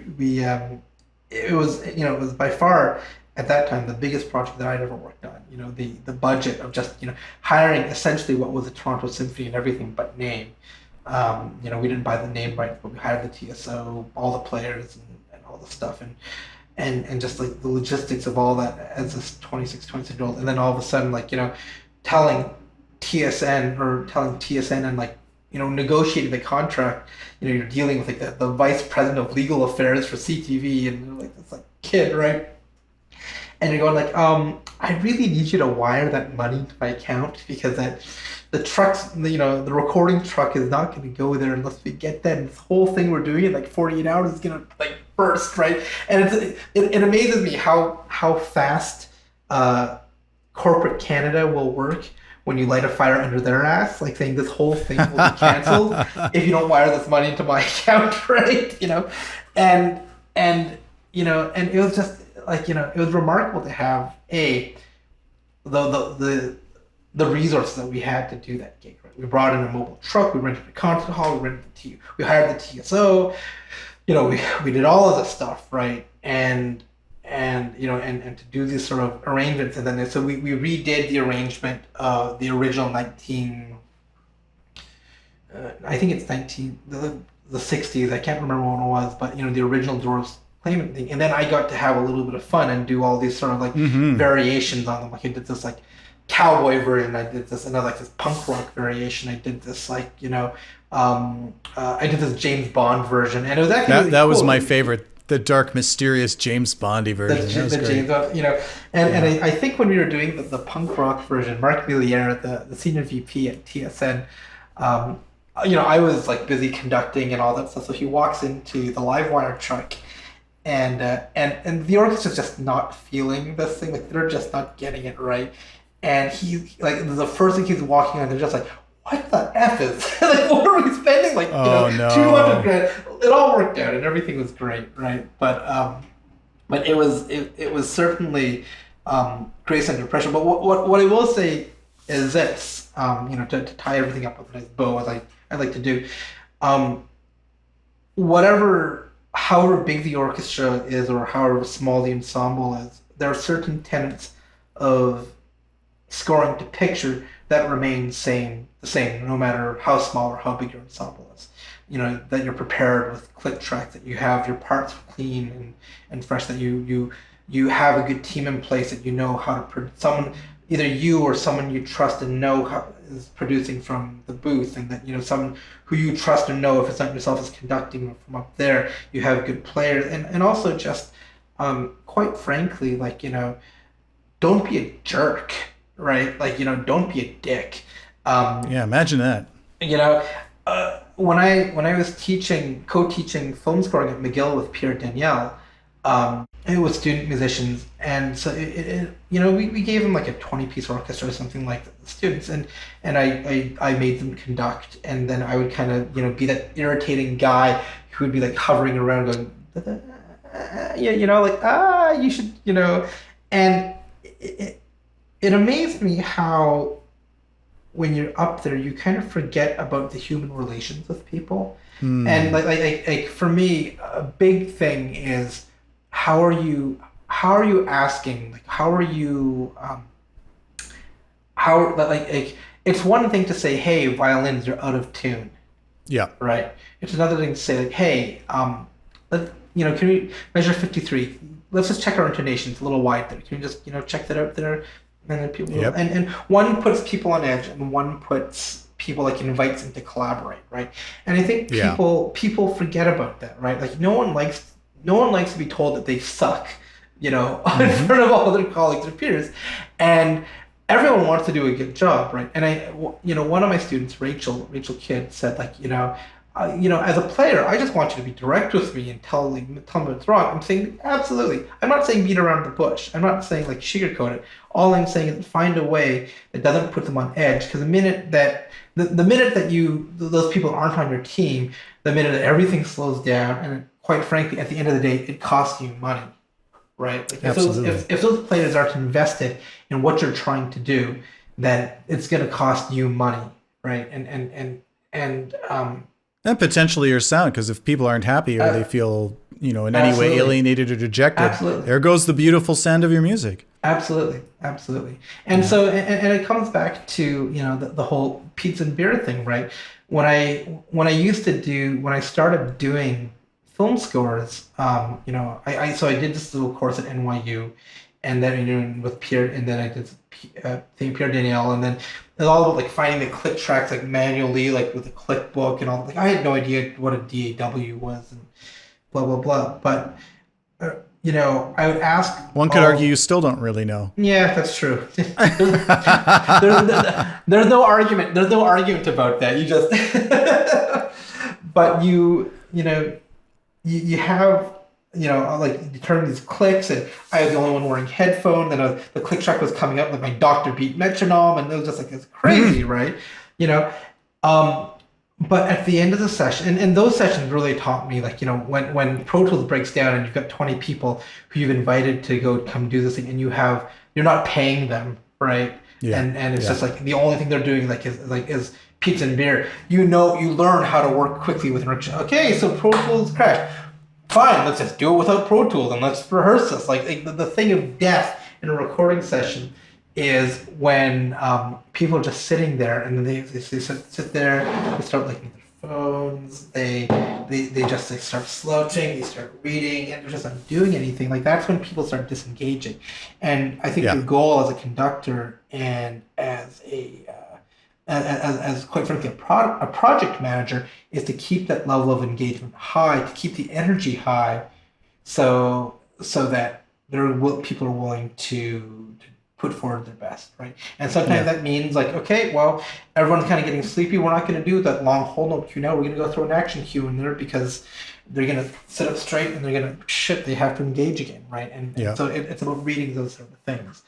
it was by far at that time the biggest project that I'd ever worked on. The budget of just hiring essentially what was the Toronto Symphony and everything but name. We didn't buy the name rights, but we hired the TSO, all the players and all the stuff and just like the logistics of all that as this 26-year-old, and then all of a sudden telling TSN and like negotiating the contract, you're dealing with like the vice president of legal affairs for CTV, and you're like this like kid, right? And you're going like, I really need you to wire that money to my account because the trucks, the recording truck is not going to go there unless we get that. And this whole thing we're doing in like 48 hours is going to like burst, right? And it amazes me how fast corporate Canada will work when you light a fire under their ass, like saying this whole thing will be canceled if you don't wire this money into my account, right? And it was just like, it was remarkable to have the resources that we had to do that gig, right? We brought in a mobile truck, we rented a concert hall, we hired the TSO, we did all of this stuff, right? And to do these sort of arrangements, and then so we redid the arrangement of the original I think it's the 60s, I can't remember when it was, but the original Doors Claimant thing, and then I got to have a little bit of fun and do all these sort of like variations on them. Like I did this like cowboy version, I did this another like this punk rock variation, I did this like I did this James Bond version, and it was actually really that cool. was my favorite. The dark, mysterious James Bondy version. The James Bond, and I think when we were doing the punk rock version, Mark Milliere, the senior VP at TSN, I was like busy conducting and all that stuff. So he walks into the live wire truck, and the orchestra's just not feeling this thing. Like they're just not getting it right. And he like the first thing he's walking on, they're just like, what the F is like? What are we spending? Like no. $200,000. It all worked out and everything was great, right? But it was certainly grace under pressure. But what I will say is this, to tie everything up with a nice bow, as I like to do. However big the orchestra is or however small the ensemble is, there are certain tenets of scoring to picture that remain the same no matter how small or how big your ensemble is. That you're prepared with click tracks, that you have your parts clean and fresh, that you have a good team in place, that you know how to someone, either you or someone you trust and know how is producing from the booth, and that someone who you trust and know, if it's not yourself, is conducting from up there. You have good players, and also just quite frankly, like don't be a jerk, right? Like don't be a dick. Imagine that. When I was co-teaching film scoring at McGill with Pierre Danielle, it was student musicians, and so we gave them like a 20-piece orchestra or something like that, the students, and I made them conduct, and then I would kind of be that irritating guy who would be like hovering around going, you should, and it amazed me how when you're up there, you kind of forget about the human relations with people. And like for me, a big thing is how are you asking, like how are you it's one thing to say, hey, violins, you're out of tune. Yeah. Right. It's another thing to say like, hey, can we measure 53? let's just check our intonation. It's a little wide there. Can you just, check that out there? And then people, Yep. and one puts people on edge, and one puts people, like, invites them to collaborate, right? And I think people forget about that, right? Like, no one likes to be told that they suck, in front of all their colleagues or peers, and everyone wants to do a good job, right? And one of my students, Rachel Kidd, said, like, as a player, I just want you to be direct with me and tell me what's wrong. I'm saying, absolutely. I'm not saying beat around the bush. I'm not saying, like, sugarcoat it. All I'm saying is find a way that doesn't put them on edge. Because the minute that those people aren't on your team, the minute that everything slows down, and quite frankly, at the end of the day, it costs you money, right? Like, if those players aren't invested in what you're trying to do, then it's going to cost you money, right? And potentially your sound, because if people aren't happy or they feel, in any way alienated or dejected, there goes the beautiful sound of your music. Absolutely. And so, and it comes back to, the whole pizza and beer thing, right? When I started doing film scores, I did this little course at NYU, and then with Pierre, and then I did Pierre Daniel, and then it's all about, like, finding the click tracks, like, manually, like, with a click book and all. Like, I had no idea what a DAW was and blah blah blah. But I would ask. One could argue you still don't really know. Yeah, that's true. There's no argument. There's no argument about that. You just. But you have. Like, you turn these clicks, and I was the only one wearing headphones, and the click track was coming up with my Dr. Beat metronome, and it was just like, it's crazy, right? But at the end of the session, and those sessions really taught me, like, when Pro Tools breaks down and you've got 20 people who you've invited to come do this thing, and you're not paying them, right? Yeah. And it's just like the only thing they're doing, is pizza and beer. You learn how to work quickly with an orchestra. Okay, so Pro Tools crashed. Fine, let's just do it without Pro Tools and let's rehearse this. Like the thing of death in a recording session is when people are just sitting there, and then they sit there, they start looking at their phones, they start slouching, they start reading, and they're just not doing anything. Like, that's when people start disengaging. And I think the goal as a conductor and as quite frankly a project manager is to keep that level of engagement high, to keep the energy high, so that people are willing to put forward their best, right? And sometimes that means, like, okay, well, everyone's kind of getting sleepy. We're not going to do that long whole note cue now. We're going to go throw an action cue in there because they're going to sit up straight and they're going to they have to engage again, right? And so it's about reading those sort of things.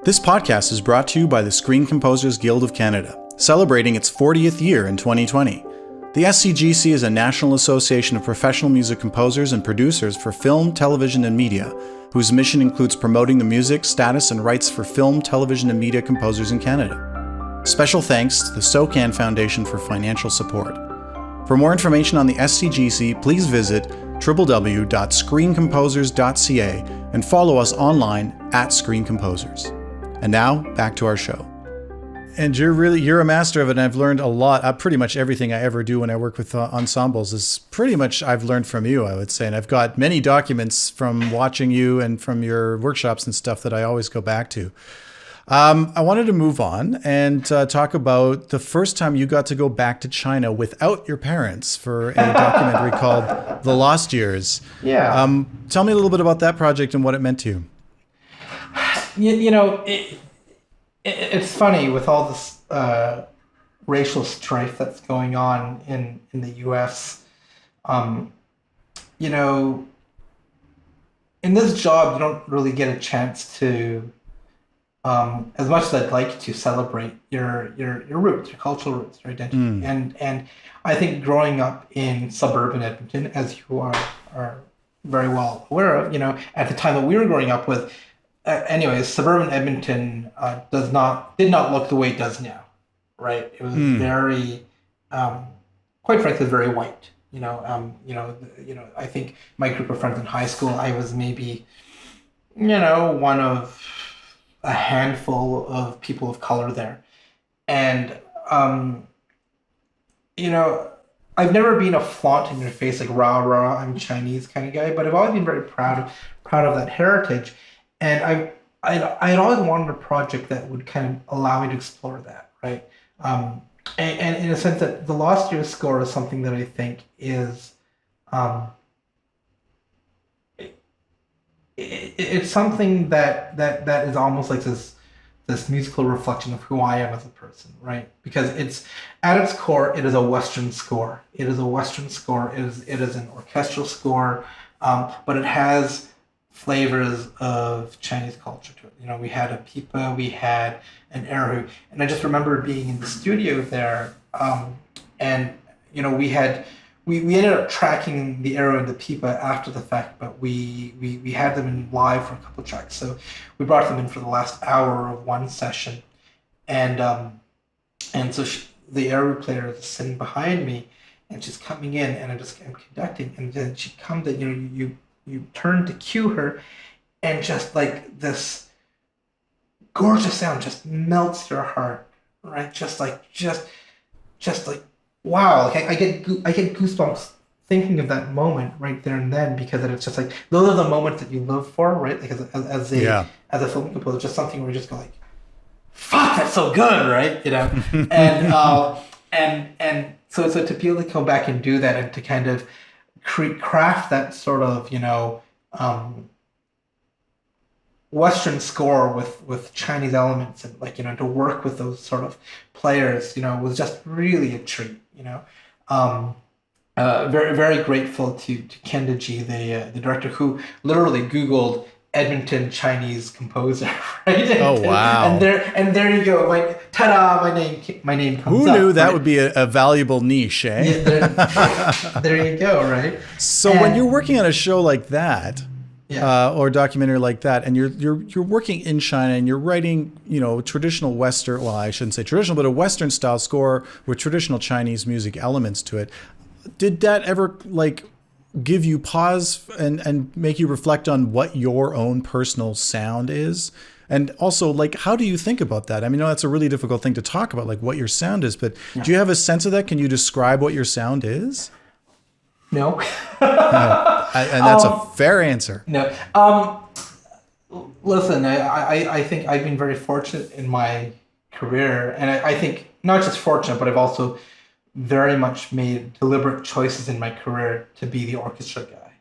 This podcast is brought to you by the Screen Composers Guild of Canada, celebrating its 40th year in 2020. The SCGC is a national association of professional music composers and producers for film, television, and media, whose mission includes promoting the music, status, and rights for film, television, and media composers in Canada. Special thanks to the SOCAN Foundation for financial support. For more information on the SCGC, please visit www.screencomposers.ca and follow us online @ScreenComposers. And now, back to our show. And you're a master of it, and I've learned a lot. Pretty much everything I ever do when I work with ensembles is pretty much I've learned from you, I would say. And I've got many documents from watching you and from your workshops and stuff that I always go back to. I wanted to move on and talk about the first time you got to go back to China without your parents for a documentary called The Lost Years. Yeah. Tell me a little bit about that project and what it meant to you. It's funny with all this racial strife that's going on in the U.S. In this job, you don't really get a chance to, as much as I'd like to, celebrate your roots, your cultural roots, your identity. And I think growing up in suburban Edmonton, as you are very well aware of, at the time that we were growing up with. Anyways, suburban Edmonton did not look the way it does now, right? It was very, quite frankly, very white. I think my group of friends in high school, I was maybe, one of a handful of people of color there, and I've never been a flaunt in your face like rah rah I'm Chinese kind of guy, but I've always been very proud of that heritage, and I had always wanted a project that would kind of allow me to explore that, right? And in a sense that the Lost Years score is something that I think is it's something that is almost like this musical reflection of who I am as a person, right? Because it's at its core, it is a Western score. It is a Western score. It is an orchestral score, but it has flavors of Chinese culture to it. You know, we had a pipa, we had an erhu, and I just remember being in the studio there, and you know, we ended up tracking the erhu and the pipa after the fact, but we had them in live for a couple of tracks. So we brought them in for the last hour of one session, and so the erhu player is sitting behind me, and she's coming in, and I'm conducting, and then she comes in, you know, you turn to cue her, and just like this gorgeous sound just melts your heart, right? Just like wow, like I get goosebumps thinking of that moment right there and then, because it's just like those are the moments that you live for, right? Like as a film composer, just something where you just go like, fuck, that's so good, right? You know, and so to be able to come back and do that and to kind of craft that sort of, you know, Western score with Chinese elements, and like, you know, to work with those sort of players, you know, was just really a treat, you know. Very, very grateful to Kendaji, the director, who literally Googled Edmonton Chinese composer, right? Oh wow! And there you go. Ta-da! My name comes Who up. knew that right? would be a valuable niche, eh? Yeah, there you go, right? So when you're working on a show like that, yeah. Or a documentary like that, and you're working in China and you're writing, you know, traditional Western, well, I shouldn't say traditional, but a Western style score with traditional Chinese music elements to it. Did that ever like give you pause and make you reflect on what your own personal sound is? And also, like, how do you think about that? I mean, I know that's a really difficult thing to talk about, like what your sound is, but do you have a sense of that? Can you describe what your sound is? No. And that's a fair answer. No. Listen, I think I've been very fortunate in my career, and I think not just fortunate, but I've also very much made deliberate choices in my career to be the orchestra guy,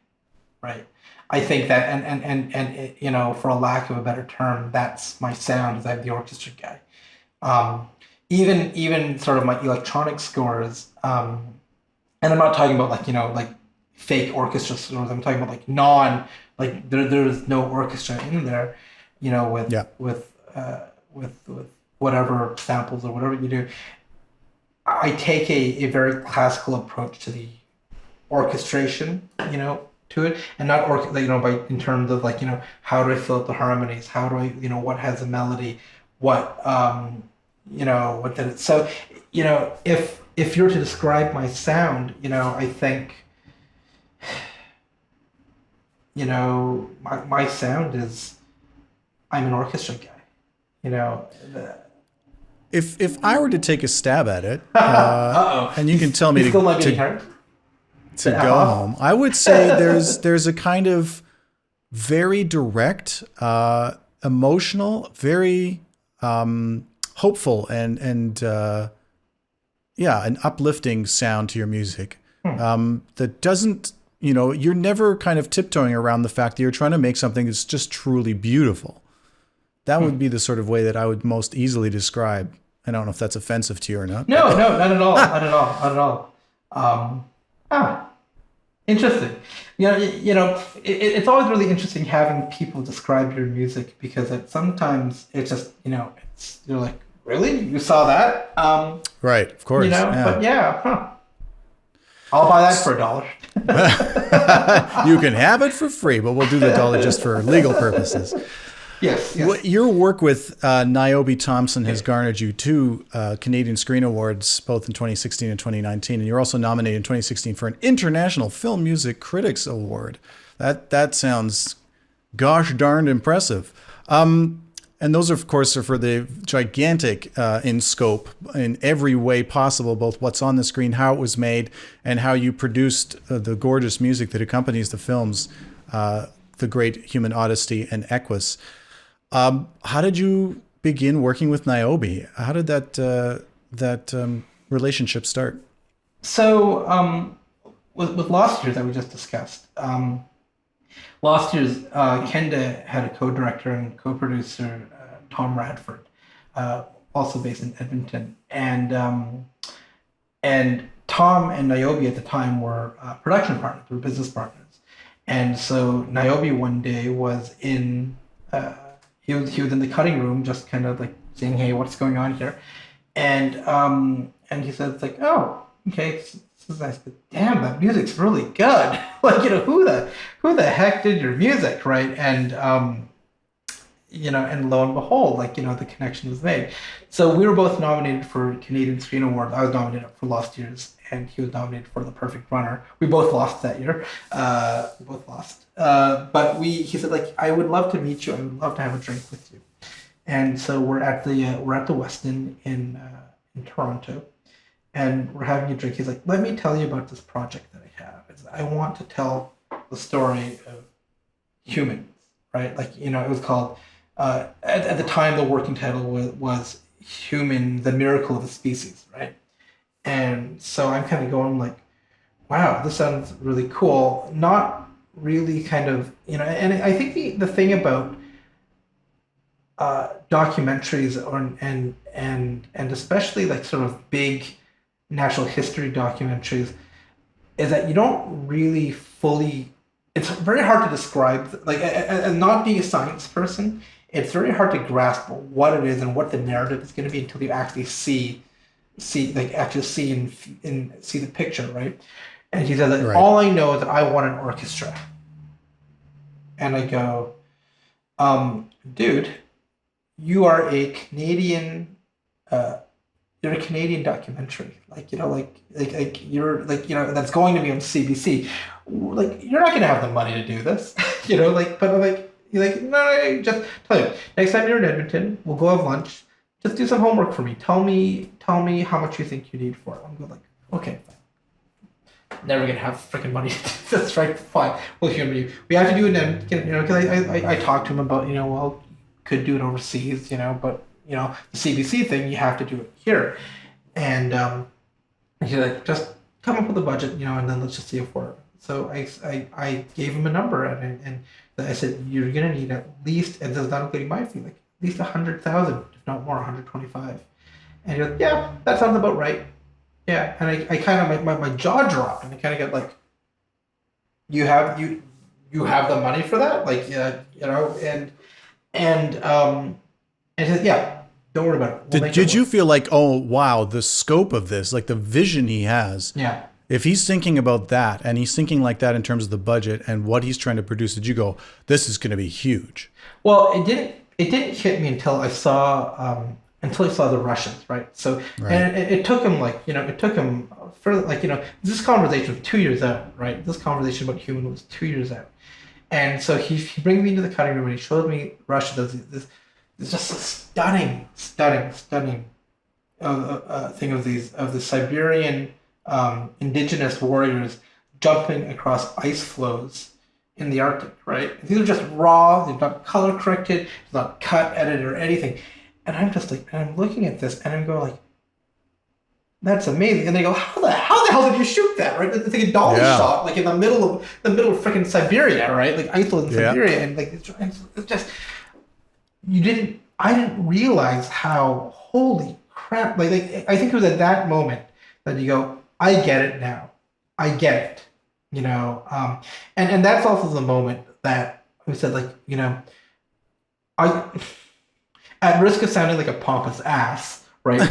right? I think that, and it, you know, for a lack of a better term, that's my sound, is I'm the orchestra guy. Even sort of my electronic scores, and I'm not talking about like, you know, like fake orchestra scores. I'm talking about like there's no orchestra in there, you know, with whatever samples or whatever you do. I take a very classical approach to the orchestration, you know, to it, and not you know, by in terms of like, you know, how do I fill out the harmonies? How do I, you know, what has a melody? What you know, what did it? So, you know, if you're to describe my sound, you know, I think, you know, my sound is, I'm an orchestra guy, you know. If I were to take a stab at it, and you can tell me to go home, I would say there's a kind of very direct, emotional, very hopeful and an uplifting sound to your music that doesn't, you know, you're never kind of tiptoeing around the fact that you're trying to make something that's just truly beautiful. That would be the sort of way that I would most easily describe. I don't know if that's offensive to you or not. No, not at all. Not at all. Interesting. You know, it's always really interesting having people describe your music, because sometimes it's just, you know, you're like, really? You saw that? Right, of course. You know, but I'll buy that for $1. You can have it for free, but we'll do the $1 just for legal purposes. Yes. Your work with Niobe Thompson has garnered you 2 Canadian Screen Awards, both in 2016 and 2019, and you're also nominated in 2016 for an International Film Music Critics Award. That sounds gosh darned impressive. And those, of course, are for the gigantic in scope in every way possible, both what's on the screen, how it was made, and how you produced the gorgeous music that accompanies the films, The Great Human Odyssey and Equus. How did you begin working with Niobe? How did that relationship start? So with Lost Years that we just discussed, Lost Years, Kenda had a co-director and co-producer, Tom Radford, also based in Edmonton, and Tom and Niobe at the time were production partners, were business partners, and so Niobe one day was in he was in the cutting room, just kind of like saying, "Hey, what's going on here?" And he said, "It's like, oh, okay." I said, "Damn, that music's really good." Like, who the heck did your music, right? And and lo and behold, the connection was made. So we were both nominated for Canadian Screen Award. I was nominated for Lost Years, and he was nominated for The Perfect Runner. We both lost that year. We both lost. But he said, like, "I would love to meet you. I would love to have a drink with you." And so we're at the Westin in Toronto. And we're having a drink. He's like, "Let me tell you about this project that I have. I want to tell the story of humans, right? Like, it was called, at the time, the working title was Human, the Miracle of the Species, right? And so I'm kind of going like, wow, this sounds really cool. Not really kind of, and I think the thing about documentaries and especially like sort of big natural history documentaries is that you don't really fully, it's very hard to describe, like, and not being a science person, it's very hard to grasp what it is and what the narrative is going to be until you actually see and see the picture, right? And he said that, right, all I know is that I want an orchestra. And I go, dude, you are a Canadian, you're a Canadian documentary, that's going to be on CBC. Like, you're not going to have the money to do this, but I'm like, you're like, no, just tell you, next time you're in Edmonton, we'll go have lunch. Just do some homework for me. Tell me how much you think you need for it. I'm going like, okay, fine. Never going to have freaking money to do this, right? Fine. We'll humor you. We have to do it in, because I talked to him about, well, could do it overseas, but the CBC thing, you have to do it here. And he's like, just come up with a budget, and then let's just see it for it. So I gave him a number, and I said, you're gonna need at least, and this is not including my fee, like at least 100,000, if not more, 125. And he's like, yeah, that sounds about right. Yeah, and I kind of my jaw dropped, and I kind of got like, you have the money for that, like, and he said, yeah, don't worry about it. Did you feel like, oh, wow, the scope of this, like the vision he has? Yeah. If he's thinking about that, and he's thinking like that in terms of the budget and what he's trying to produce, did you go, this is going to be huge? Well, it didn't hit me until I saw the Russians, right? So, right. And it took him this conversation was 2 years out, right? This conversation about human was 2 years out. And so he brings me into the cutting room and he shows me Russia does this. It's just a stunning thing of the Siberian indigenous warriors jumping across ice floes in the Arctic, right? These are just raw, they're not color corrected, it's not cut, edited, or anything. And I'm just like, and I'm looking at this and I'm going like, that's amazing. And they go, how the hell did you shoot that, right? It's like a dolly shot, like in the middle of freaking Siberia, right? Like ice floes in Siberia, and like it's just. I didn't realize how, holy crap, like I think it was at that moment that you go, I get it now. I get it, and that's also the moment that we said, like, I, at risk of sounding like a pompous ass, right?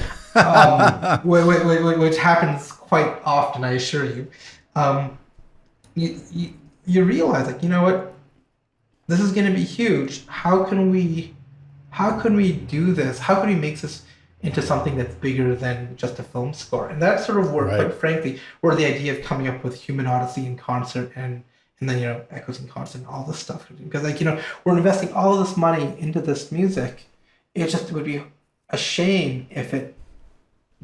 Which happens quite often, I assure you. You realize, like, you know what, this is going to be huge. How can we do this? How can we make this into something that's bigger than just a film score? And that's sort of where, right, quite frankly, where the idea of coming up with Human Odyssey in concert and then, Echoes in concert and all this stuff. Because, like, we're investing all of this money into this music, it would be a shame if it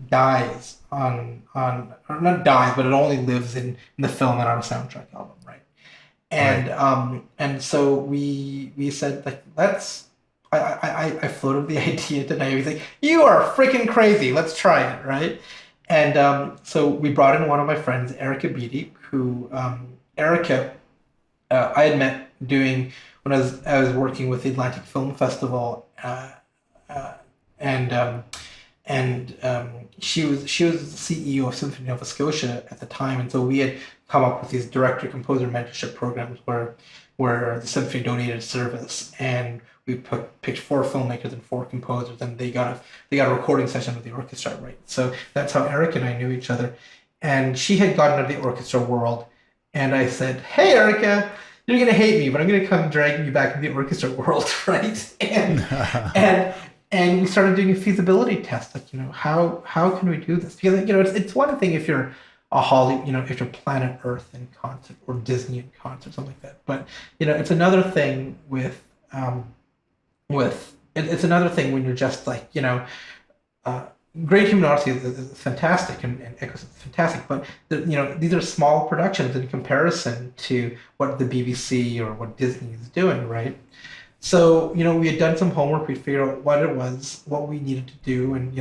dies or not dies, but it only lives in the film and on a soundtrack album, right? And Right. and so we said like let's I floated the idea to Niobe. He's like, you are freaking crazy. Let's try it, right? And so we brought in one of my friends, Erica Beatty, who Erica I had met doing when I was working with the Atlantic Film Festival, uh, and she was the CEO of Symphony Nova Scotia at the time, and so we had come up with these director composer mentorship programs where the symphony donated service, and we picked four filmmakers and four composers, and they got a recording session with the orchestra, right? So that's how Eric and I knew each other, and she had gotten into the orchestra world, and I said, "Hey, Erica, you're gonna hate me, but I'm gonna come dragging you back into the orchestra world," right? And and we started doing a feasibility test, like how can we do this? Because it's one thing if you're a Holly, if you're Planet Earth in concert or Disney in concert, something like that. But it's another thing it's another thing when you're just like uh, Great Human Odyssey is fantastic, and Equus is fantastic, but these are small productions in comparison to what the BBC or what Disney is doing, right? So we had done some homework. We figured out what it was, what we needed to do, and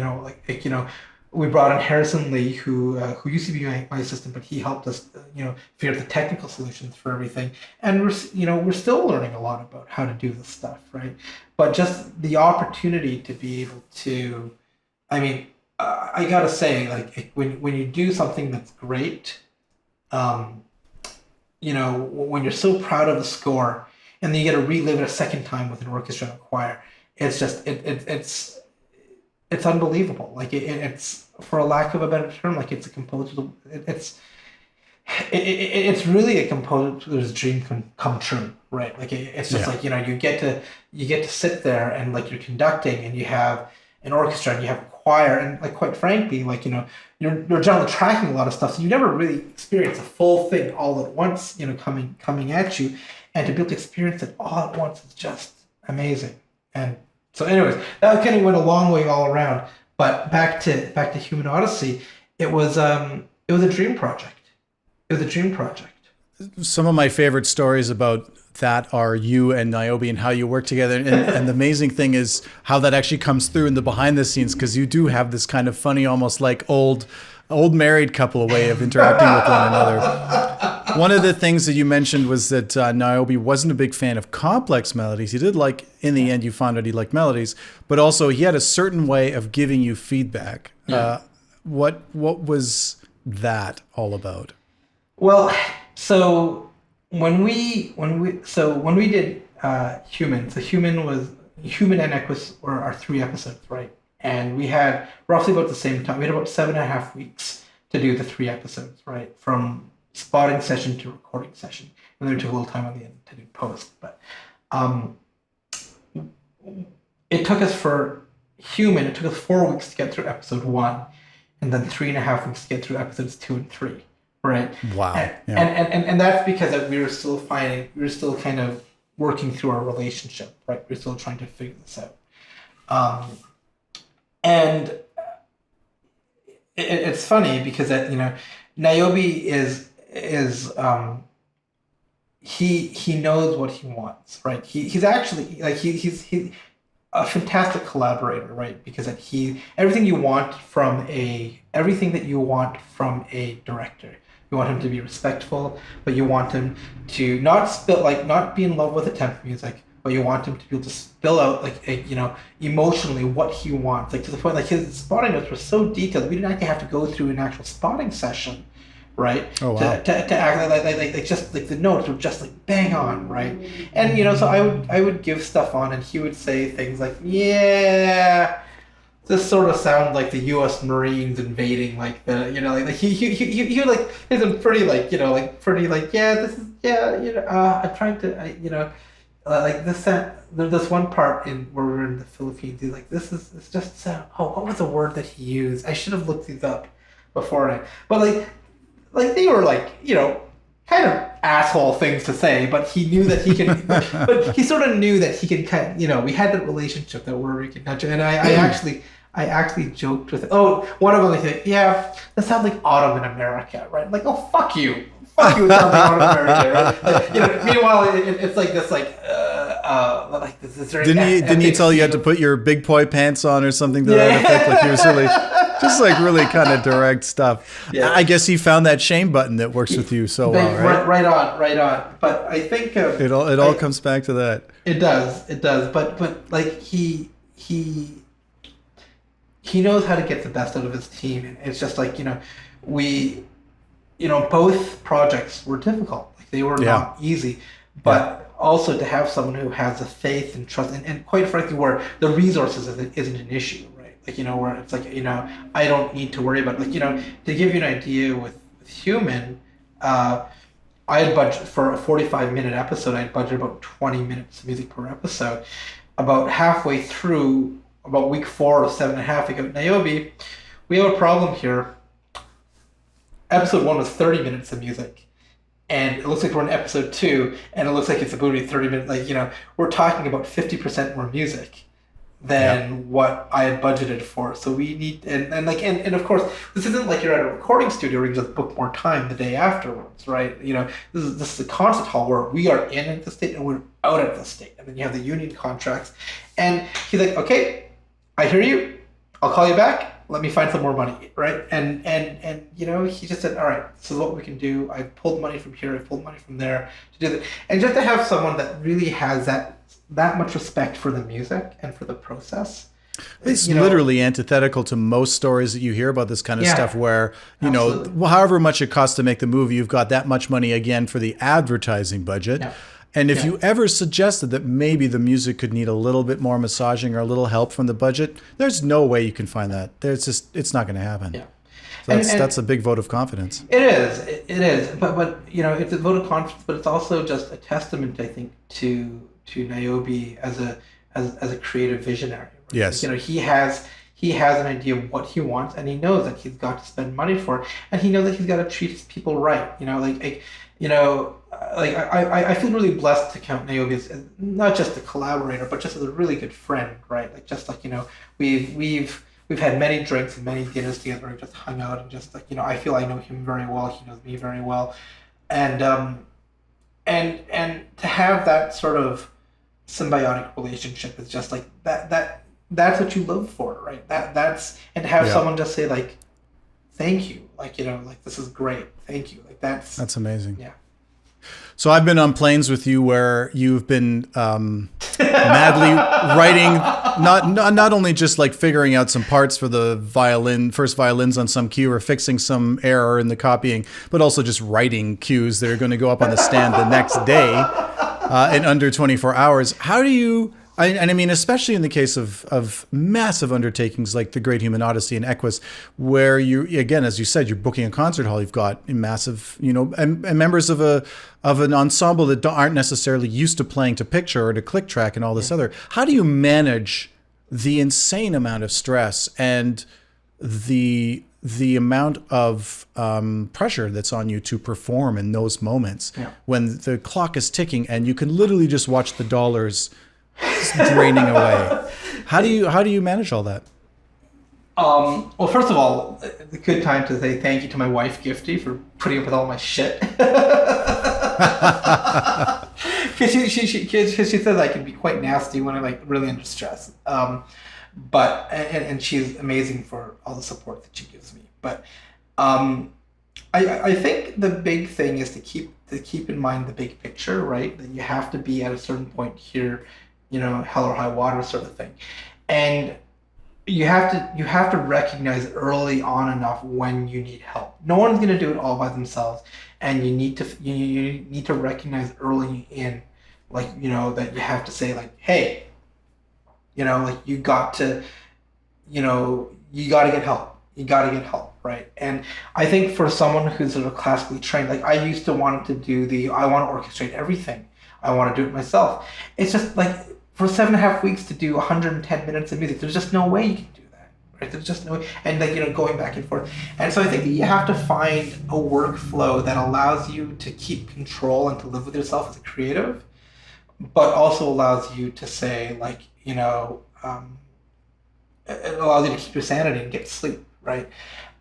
we brought in Harrison Lee, who used to be my assistant, but he helped us figure out the technical solutions for everything. And we're still learning a lot about how to do this stuff, right? But just the opportunity to be able to, I mean, I gotta say, like when you do something that's great, um, when you're so proud of the score, and then you get to relive it a second time with an orchestra and a choir, it's just it's unbelievable. Like it's, for a lack of a better term, like it's a composer. It's really a composer's dream come true, right? Like it's just Yeah. like you get to sit there and like you're conducting and you have an orchestra and you have a choir, and like quite frankly, like you're generally tracking a lot of stuff, so you never really experience a full thing all at once, coming at you, and to be able to experience it all at once is just amazing. And so, anyways, that kind of went a long way all around. But back to Human Odyssey, it was a dream project. It was a dream project. Some of my favorite stories about that are you and Niobe and how you work together. And the amazing thing is how that actually comes through in the behind the scenes, because you do have this kind of funny, almost like old married couple way of interacting with one another. One of the things that you mentioned was that Niobe wasn't a big fan of complex melodies. He did like, in the end, you found out he liked melodies, but also he had a certain way of giving you feedback. Yeah. What was that all about? Well, so when we did Human, so Human and Equus were our three episodes, right? And we had roughly about the same time. We had about 7.5 weeks to do the three episodes, right? From spotting session to recording session. And then we took a little time on the end to do post. But um, it took us for Human, it took us 4 weeks to get through episode one, and then 3.5 weeks to get through episodes two and three, right? Wow. And Yeah. and that's because we were still kind of working through our relationship, right? We are still trying to figure this out. Um, and it's funny because Niobe is he knows what he wants, right? He's actually like he's a fantastic collaborator, right? Because everything that you want from a director. You want him to be respectful, but you want him to not be in love with the temp music, but you want him to be able to spill out emotionally what he wants, like to the point like his spotting notes were so detailed we didn't actually have to go through an actual spotting session, right? Oh, wow. To act like just like the notes were just like bang on, right? And so I would give stuff on, and he would say things like, yeah, this sort of sounds like the U.S. Marines invading, like he would like is a pretty pretty yeah, this is I'm trying to like this there's this one part in where we're in the Philippines. He's like, it's just what was the word that he used? I should have looked these up beforehand. But like they were like kind of asshole things to say, but he knew that he could. but he sort of knew that he could kind of, you know, we had that relationship that we could nurture. And I actually joked with it. Oh, one of them, I think, yeah, that sounds like autumn in America, right? I'm like, oh, fuck you. Fuck you, it sounds like autumn in America, right? Like, you know, meanwhile, it's like this, like this is very didn't he tell you had to put your big boy pants on or something to that effect? Like he was really, just like really kind of direct stuff. Yeah. I guess he found that shame button that works with you so well, right? Right on. But I think it all comes back to that. It does. But like he knows how to get the best out of his team, and it's just like, you know, both projects were difficult. Like they were not easy, but also to have someone who has the faith and trust, and quite frankly, where the resources isn't an issue, right? Like, you know, where it's like, you know, I don't need to worry about, like, you know, to give you an idea with Human, I had budget for a 45-minute episode. I had budgeted about 20 minutes of music per episode. About halfway through, about week 4 of 7.5, I go, Niobe, we have a problem here. Episode 1 was 30 minutes of music. And it looks like we're in episode 2, and it looks like it's about to be 30 minutes. Like, you know, we're talking about 50% more music than what I had budgeted for. So we need, and of course, this isn't like you're at a recording studio where you can just book more time the day afterwards, right? You know, this is a concert hall where we are in at the state and we're out at the state. And then you have the union contracts. And he's like, okay, I hear you. I'll call you back. Let me find some more money, right? And you know, he just said, all right, this is what we can do. I pulled money from here, I pulled money from there to do that. And just to have someone that really has that much respect for the music and for the process. It's literally antithetical to most stories that you hear about this kind of stuff where, you know, however much it costs to make the movie, you've got that much money again for the advertising budget. Yeah. And if you ever suggested that maybe the music could need a little bit more massaging or a little help from the budget, there's no way you can find that. It's not going to happen. Yeah. So that's a big vote of confidence. It is. But you know, it's a vote of confidence, but it's also just a testament, I think, to Niobe as a creative visionary. Right? Yes. Like, you know, he has an idea of what he wants, and he knows that he's got to spend money for it, and he knows that he's got to treat his people right. You know, I feel really blessed to count Niobe as not just a collaborator, but just as a really good friend, right? Like, just like, you know, we've had many drinks and many dinners together, and just hung out, and just like, you know, I feel I know him very well, he knows me very well, and to have that sort of symbiotic relationship is just like that's what you live for, right? That's and to have someone just say like, thank you, like, you know, like, this is great, thank you, like that's amazing. Yeah. So I've been on planes with you where you've been madly writing, not only just like figuring out some parts for the first violins on some cue or fixing some error in the copying, but also just writing cues that are going to go up on the stand the next day in under 24 hours. How do you... I mean, especially in the case of massive undertakings like the Great Human Odyssey and Equus, where you, again, as you said, you're booking a concert hall, you've got massive, you know, and members of an ensemble that aren't necessarily used to playing to picture or to click track and all this other. How do you manage the insane amount of stress and the amount of pressure that's on you to perform in those moments when the clock is ticking and you can literally just watch the dollars draining away? How do you manage all that? Well, first of all, it's a good time to say thank you to my wife, Gifty, for putting up with all my shit. Because she says I can be quite nasty when I'm like really under stress. But she's amazing for all the support that she gives me. But I think the big thing is to keep in mind the big picture, right? That you have to be at a certain point here, you know, hell or high water sort of thing. And you have to recognize early on enough when you need help. No one's going to do it all by themselves, and you need to recognize early in, like, you know, that you have to say like, hey, you know, like, you got to get help. You got to get help, right? And I think for someone who's sort of classically trained, like I used to want to do I want to orchestrate everything. I want to do it myself. It's just like, for 7.5 weeks to do 110 minutes of music, there's just no way you can do that, right? There's just no way. And like, going back and forth. And so I think that you have to find a workflow that allows you to keep control and to live with yourself as a creative, but also allows you to say, like, it allows you to keep your sanity and get sleep, right?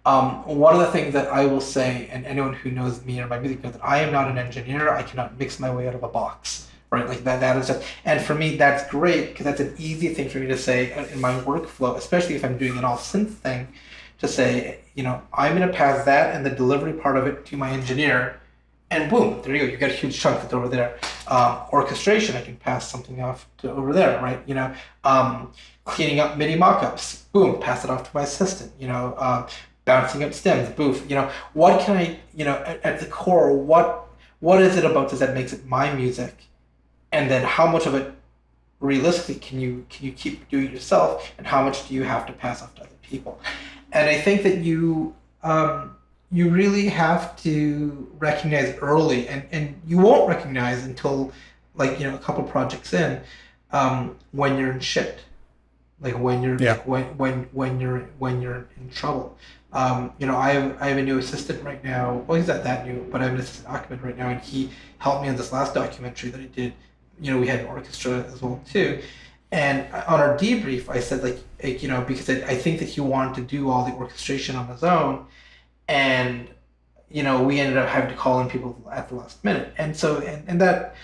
One of the things that I will say, and anyone who knows me or my music knows, that I am not an engineer. I cannot mix my way out of a box, right? Like that is just, and for me, that's great because that's an easy thing for me to say in my workflow, especially if I'm doing an all synth thing, to say, I'm going to pass that and the delivery part of it to my engineer, and boom, there you go. You got a huge chunk that's over there. Orchestration, I can pass something off to over there, right? Cleaning up MIDI mockups, boom, pass it off to my assistant. Bouncing up stems, boof. What can I, at the core, what is it about this that makes it my music, and then how much of it realistically can you keep doing yourself, and how much do you have to pass off to other people? And I think that you really have to recognize early, and you won't recognize until like a couple projects in, when you're in shit, like when you're when you're in trouble. I have a new assistant right now. Well, he's not that new, but I have an assistant Ahmed right now, and he helped me on this last documentary that I did. We had an orchestra as well too, and on our debrief, I said like because I think that he wanted to do all the orchestration on his own, and we ended up having to call in people at the last minute, and so and that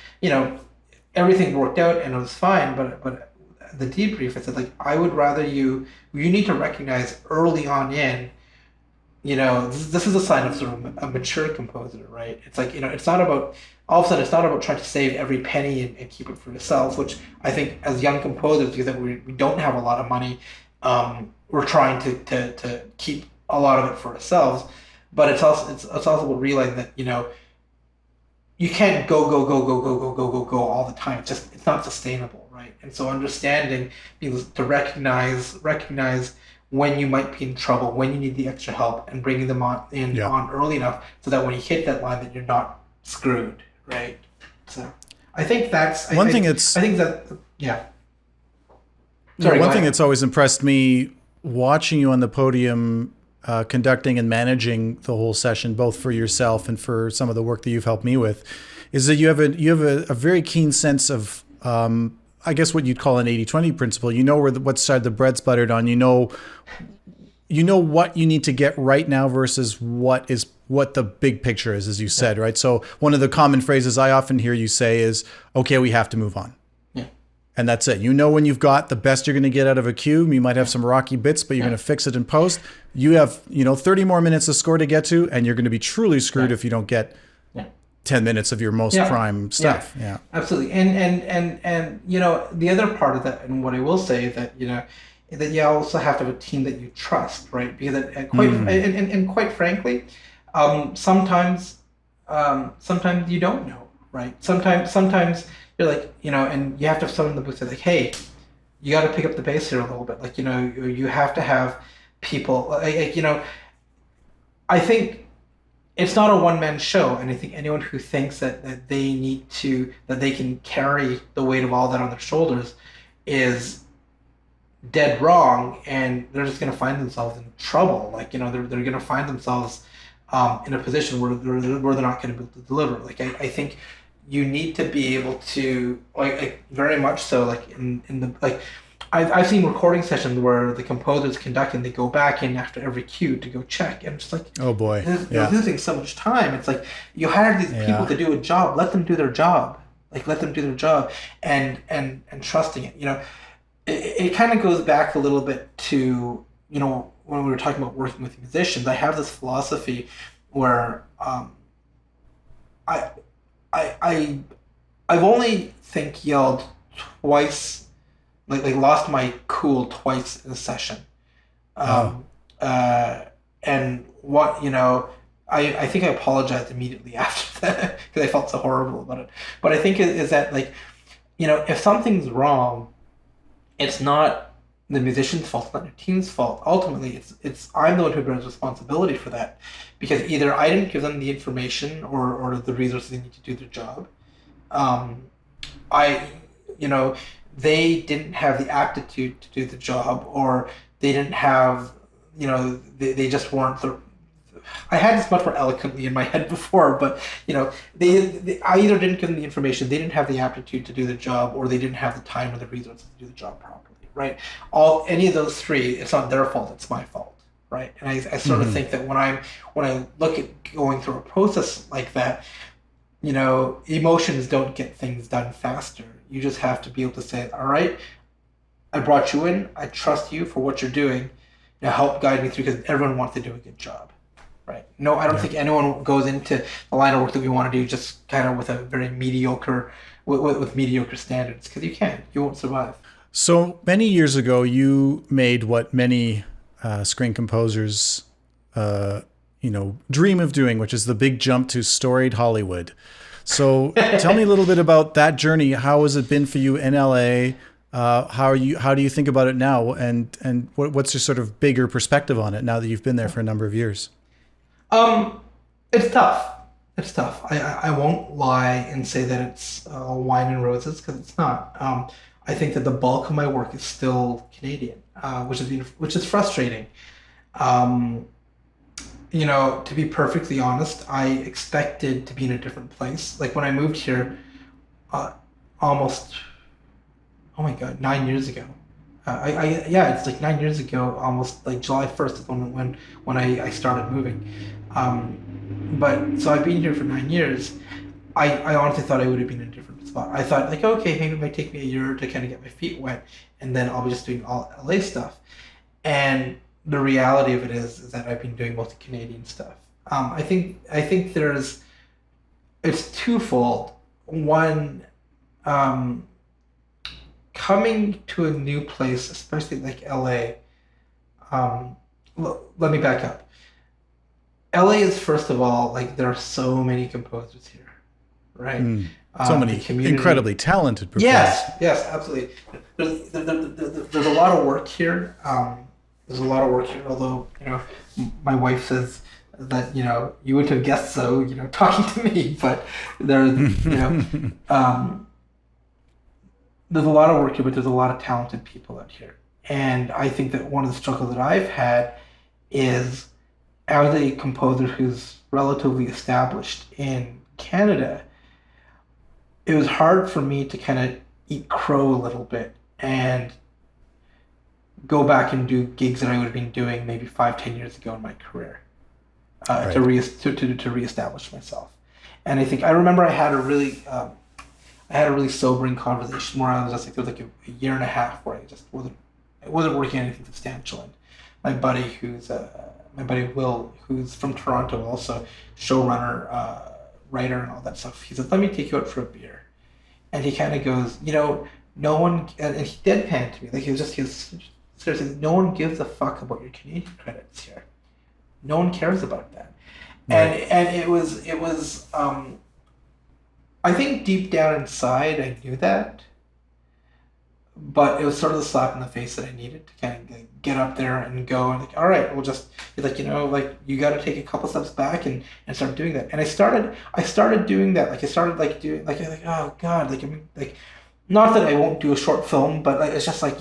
everything worked out and it was fine, but the debrief, I said like I would rather you need to recognize early on in. This is a sign of sort of a mature composer, right? It's like, it's not about, all of a sudden, it's not about trying to save every penny and keep it for yourself, which I think as young composers, because we don't have a lot of money, we're trying to keep a lot of it for ourselves. But it's also about realizing that, you can't go all the time. It's not sustainable, right? And so understanding, to recognize when you might be in trouble, when you need the extra help, and bringing them on early enough so that when you hit that line, that you're not screwed, right? So I think that's one thing. Sorry, one thing that's always impressed me watching you on the podium, conducting and managing the whole session, both for yourself and for some of the work that you've helped me with, is that you have a very keen sense of I guess what you'd call an 80-20 principle. What side the bread's buttered on. You know what you need to get right now versus what the big picture is, as you said, right? So one of the common phrases I often hear you say is, okay, we have to move on. Yeah. And that's it. When you've got the best you're going to get out of a cue, you might have some rocky bits, but you're going to fix it in post. You have, 30 more minutes of score to get to, and you're going to be truly screwed if you don't get 10 minutes of your most prime stuff. Yeah, absolutely. And the other part of that, and what I will say is that, that you also have to have a team that you trust, right? Because quite frankly, sometimes you don't know, right? Sometimes you're like, and you have to have someone in the booth that's like, hey, you got to pick up the pace here a little bit. Like, you have to have people, I think it's not a one-man show, and I think anyone who thinks that they can carry the weight of all that on their shoulders is dead wrong, and they're just going to find themselves in trouble. Like, they're going to find themselves in a position where they're not going to be able to deliver. Like, I think you need to be able to, like very much so, like in the, like, I've seen recording sessions where the composer's conducting, they go back in after every cue to go check, and I'm just like, oh boy, they're losing so much time. It's like, you hired these people to do a job, let them do their job, and trusting it. It kind of goes back a little bit to, when we were talking about working with musicians. I have this philosophy where I've only yelled twice. Like lost my cool twice in a session. And what, I think I apologized immediately after that because I felt so horrible about it. But I think is that, like, if something's wrong, it's not the musician's fault, it's not your team's fault. Ultimately, it's I'm the one who bears responsibility for that, because either I didn't give them the information or the resources they need to do their job. They didn't have the aptitude to do the job, or they didn't have, they just weren't the. I had this much more eloquently in my head before, but I either didn't give them the information, they didn't have the aptitude to do the job, or they didn't have the time or the resources to do the job properly, right? Any of those three, it's not their fault, it's my fault, right? And I sort of think that when I look at going through a process like that, emotions don't get things done faster. You just have to be able to say, all right, I brought you in, I trust you for what you're doing, now help guide me through, because everyone wants to do a good job. Right. No, I don't think anyone goes into the line of work that we want to do just kind of with a very mediocre, with mediocre standards, because you won't survive. So many years ago, you made what many screen composers, dream of doing, which is the big jump to storied Hollywood. So tell me a little bit about that journey. How has it been for you in LA? How do you think about it now? And what's your sort of bigger perspective on it now that you've been there for a number of years? It's tough. It's tough. I won't lie and say that it's wine and roses, because it's not. I think that the bulk of my work is still Canadian, which is frustrating. To be perfectly honest, I expected to be in a different place. Like when I moved here, almost, oh my God, 9 years ago. It's like 9 years ago, almost like July 1st is when I started moving. But so I've been here for 9 years. I honestly thought I would have been in a different spot. I thought like, okay, maybe it might take me a year to kind of get my feet wet, and then I'll be just doing all LA stuff. And the reality of it is that I've been doing mostly Canadian stuff. I think it's twofold. One, coming to a new place, especially like LA. Let me back up. LA is, first of all, like there are so many composers here, right? So many incredibly talented performers. Yes, absolutely. There's a lot of work here. Although my wife says that you wouldn't have guessed so talking to me, but there's there's a lot of work here, but there's a lot of talented people out here. And I think that one of the struggles that I've had is, as a composer who's relatively established in Canada, it was hard for me to kind of eat crow a little bit and go back and do gigs that I would have been doing maybe 5-10 years ago in my career, Right. to reestablish myself. And I think I remember I had a really sobering conversation where I was just like, there was like a year and a half where I wasn't working on anything substantial. And my buddy Will, who's from Toronto, also showrunner, writer, and all that stuff, he said, "Let me take you out for a beer." And he kind of goes, no one, and he deadpanned to me, like he was seriously, no one gives a fuck about your Canadian credits here. No one cares about that. Right. And it was I think deep down inside I knew that, but it was sort of the slap in the face that I needed to kind of get up there and go and like, all right, we'll just be like, like you got to take a couple steps back and start doing that. And I started doing that. Like I started like doing like oh God, like I mean like, not that I won't do a short film, but like, it's just like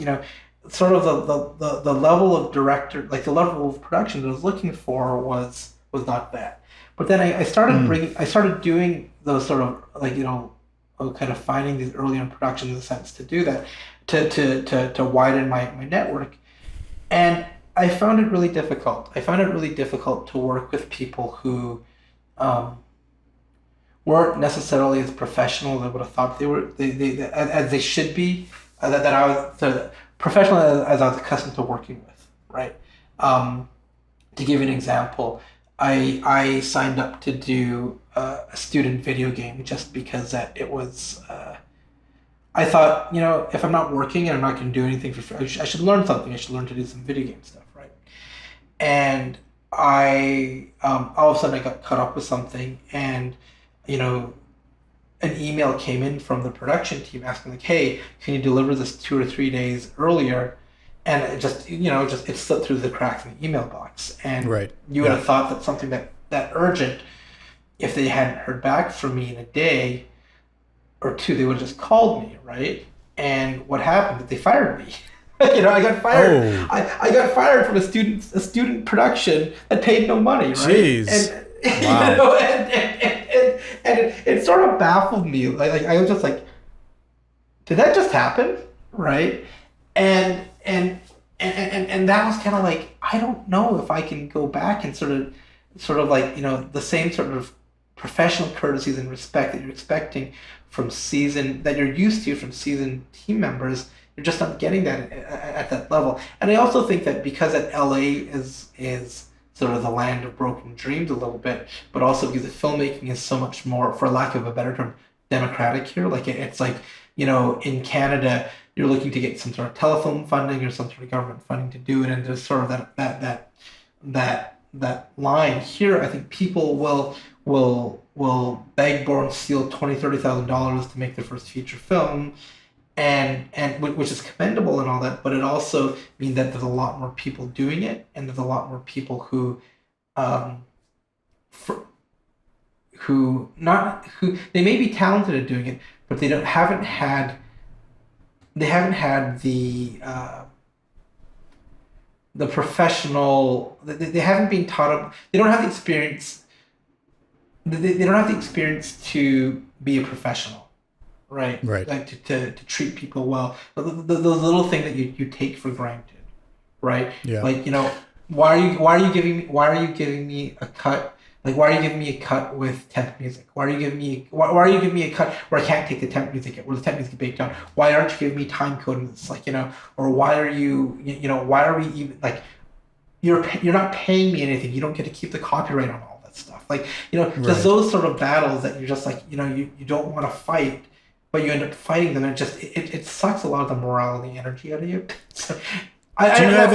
sort of the level of director, like the level of production that I was looking for was not that. But then I started doing those sort of like kind of finding these early on productions in the sense to do that, to widen my network, and I found it really difficult. I found it really difficult to work with people who weren't necessarily as professional as I would have thought they were, as they should be, that I was professional as I was accustomed to working with, right? To give you an example, I signed up to do a student video game just because that it was. I thought, if I'm not working and I'm not going to do anything for free, I should learn something. I should learn to do some video game stuff, right? And I all of a sudden I got caught up with something, and an email came in from the production team asking like, "Hey, can you deliver this 2 or 3 days earlier?" And it just, it slipped through the cracks in the email box. And Right. you would have thought that something that urgent, if they hadn't heard back from me in a day or two, they would have just called me, right? And what happened? They fired me. I got fired. Oh. I got fired from a student production that paid no money, right? Jeez. And Wow. and it sort of baffled me. Like I was just like, did that just happen, right? And that was kind of like, I don't know if I can go back and sort of like, the same sort of professional courtesies and respect that you're expecting that you're used to from seasoned team members. You're just not getting that at that level. And I also think that because that LA is sort of the land of broken dreams a little bit, but also because the filmmaking is so much more, for lack of a better term, democratic here. Like it's like, in Canada, you're looking to get some sort of telefilm funding or some sort of government funding to do it, and there's sort of that line here. I think people will beg, borrow, and steal $20,000-$30,000 to make their first feature film, and which is commendable and all that, but it also means that there's a lot more people doing it, and there's a lot more people who they may be talented at doing it, but they haven't had the professional. They haven't been taught. They don't have the experience. They don't have the experience to be a professional, right? Right. Like to treat people well. Those little things that you take for granted, right? Yeah. Like, why are you giving me a cut? Like, why are you giving me a cut with temp music? Why are you giving me a cut where I can't take the temp music, where the temp music baked down? Why aren't you giving me time coding? It's like, or why are you, why are we even, like, you're not paying me anything. You don't get to keep the copyright on all that stuff. Like, Right. just those sort of battles that you're just like, you don't want to fight, but you end up fighting them. And it sucks a lot of the morale and the energy out of you. So, do you have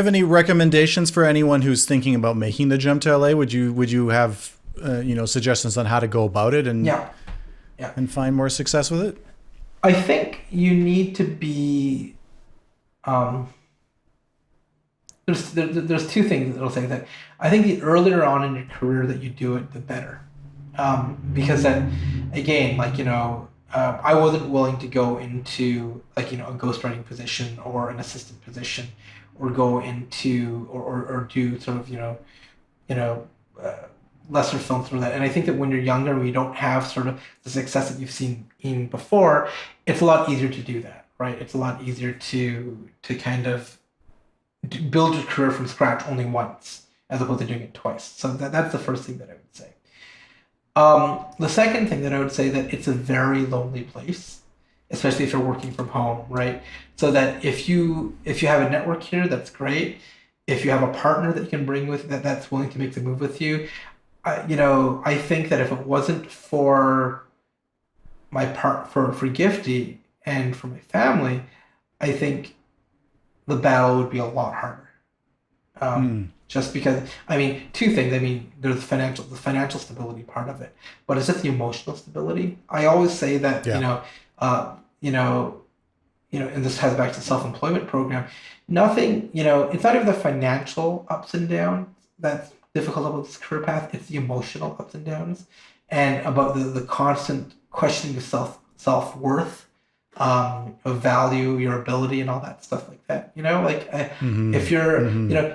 any recommendations for anyone who's thinking about making the jump to LA? Would you have suggestions on how to go about it and and find more success with it? I think you need to be there's two things that I'll say. That I think the earlier on in your career that you do it, the better, because then again, like, I wasn't willing to go into, like, a ghostwriting position or an assistant position, or go into or do sort of lesser films through that. And I think that when you're younger and you don't have sort of the success that you've seen in before, it's a lot easier to do that, right? It's a lot easier to kind of build your career from scratch only once, as opposed to doing it twice. So that's the first thing that I would say. The second thing that I would say, that it's a very lonely place, especially if you're working from home, right? So that if you have a network here, that's great. If you have a partner that you can bring with that's willing to make the move with you, I think that if it wasn't for for Gifty and for my family, I think the battle would be a lot harder. Just because, two things. There's the financial stability part of it, but it's just the emotional stability. I always say that, and this ties back to the self-employment program. Nothing, it's not even the financial ups and downs that's difficult about this career path. It's the emotional ups and downs, and about the constant questioning of self-worth, of value, your ability, and all that stuff like that. If you're,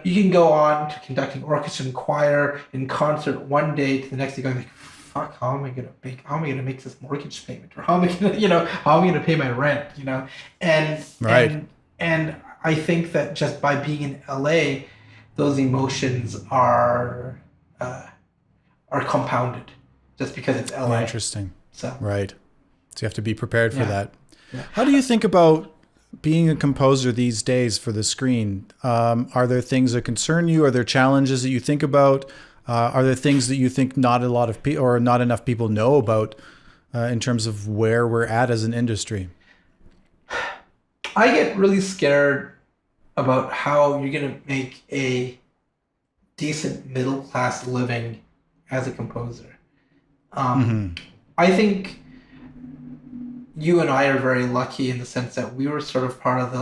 you can go on to conducting orchestra and choir in concert one day to the next day going like, fuck, how am I gonna make this mortgage payment? Or how am I gonna pay my rent? And I think that just by being in LA, those emotions are compounded just because it's LA. Oh, interesting. So right. So you have to be prepared for that. Yeah. How do you think about being a composer these days for the screen? Are there things that concern you? Are there challenges that you think about? Are there things that you think not a lot of people or not enough people know about in terms of where we're at as an industry? I get really scared about how you're going to make a decent middle-class living as a composer. I think you and I are very lucky in the sense that we were sort of part of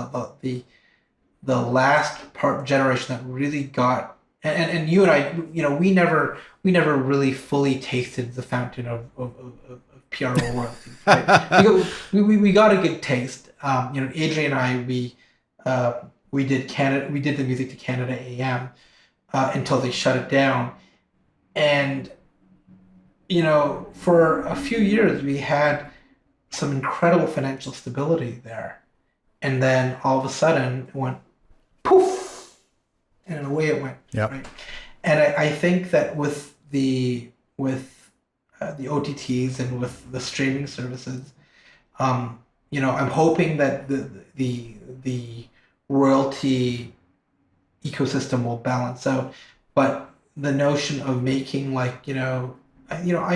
the last generation that really got, and you and I, we never really fully tasted the fountain of PRO royalties. Right? we got a good taste. Adrian and I, we did the music to Canada AM until they shut it down. And for a few years we had some incredible financial stability there, and then all of a sudden it went poof, and away it went. Yep. Right. And I think that with the OTTs and with the streaming services, I'm hoping that the royalty ecosystem will balance out. But the notion of making I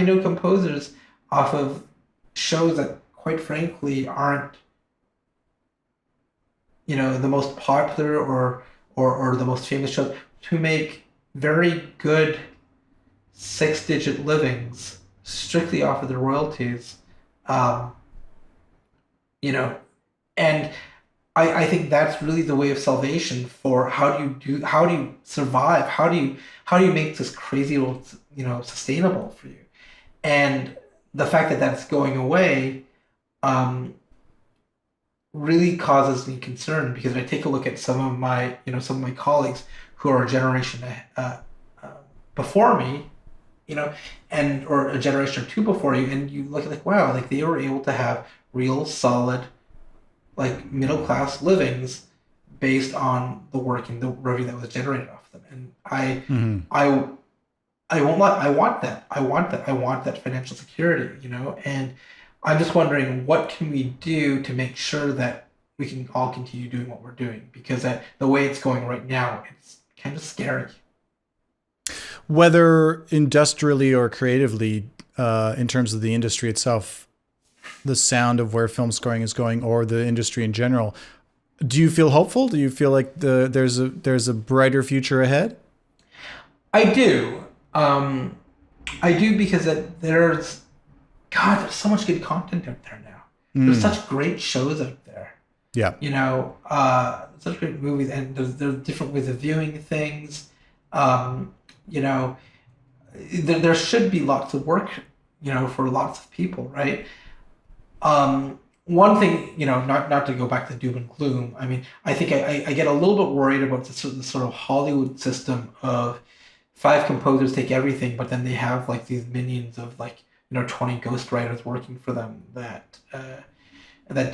know composers off of shows that, quite frankly, aren't the most popular or the most famous shows, to make very good six-digit livings strictly off of the royalties. Um, and I think that's really the way of salvation for how do you survive? How do you make this crazy world, sustainable for you? And the fact that that's going away really causes me concern, because I take a look at some of my colleagues who are a generation before me, and or a generation or two before you, and you look at wow, they were able to have real solid middle class livings based on the work and the revenue that was generated off them. And I won't lie, I want that. I want that financial security, and I'm just wondering, what can we do to make sure that we can all continue doing what we're doing? Because the way it's going right now, it's kind of scary. Whether industrially or creatively, in terms of the industry itself, the sound of where film scoring is going, or the industry in general, do you feel hopeful? Do you feel like there's a brighter future ahead? I do. I do, because there's so much good content out there now. There's such great shows out there. Yeah. Such great movies, and there's different ways of viewing things. There should be lots of work, for lots of people, right? One thing, not to go back to doom and gloom. I mean, I think I get a little bit worried about the sort of Hollywood system of 5 composers take everything, but then they have these minions of 20 ghostwriters working for them that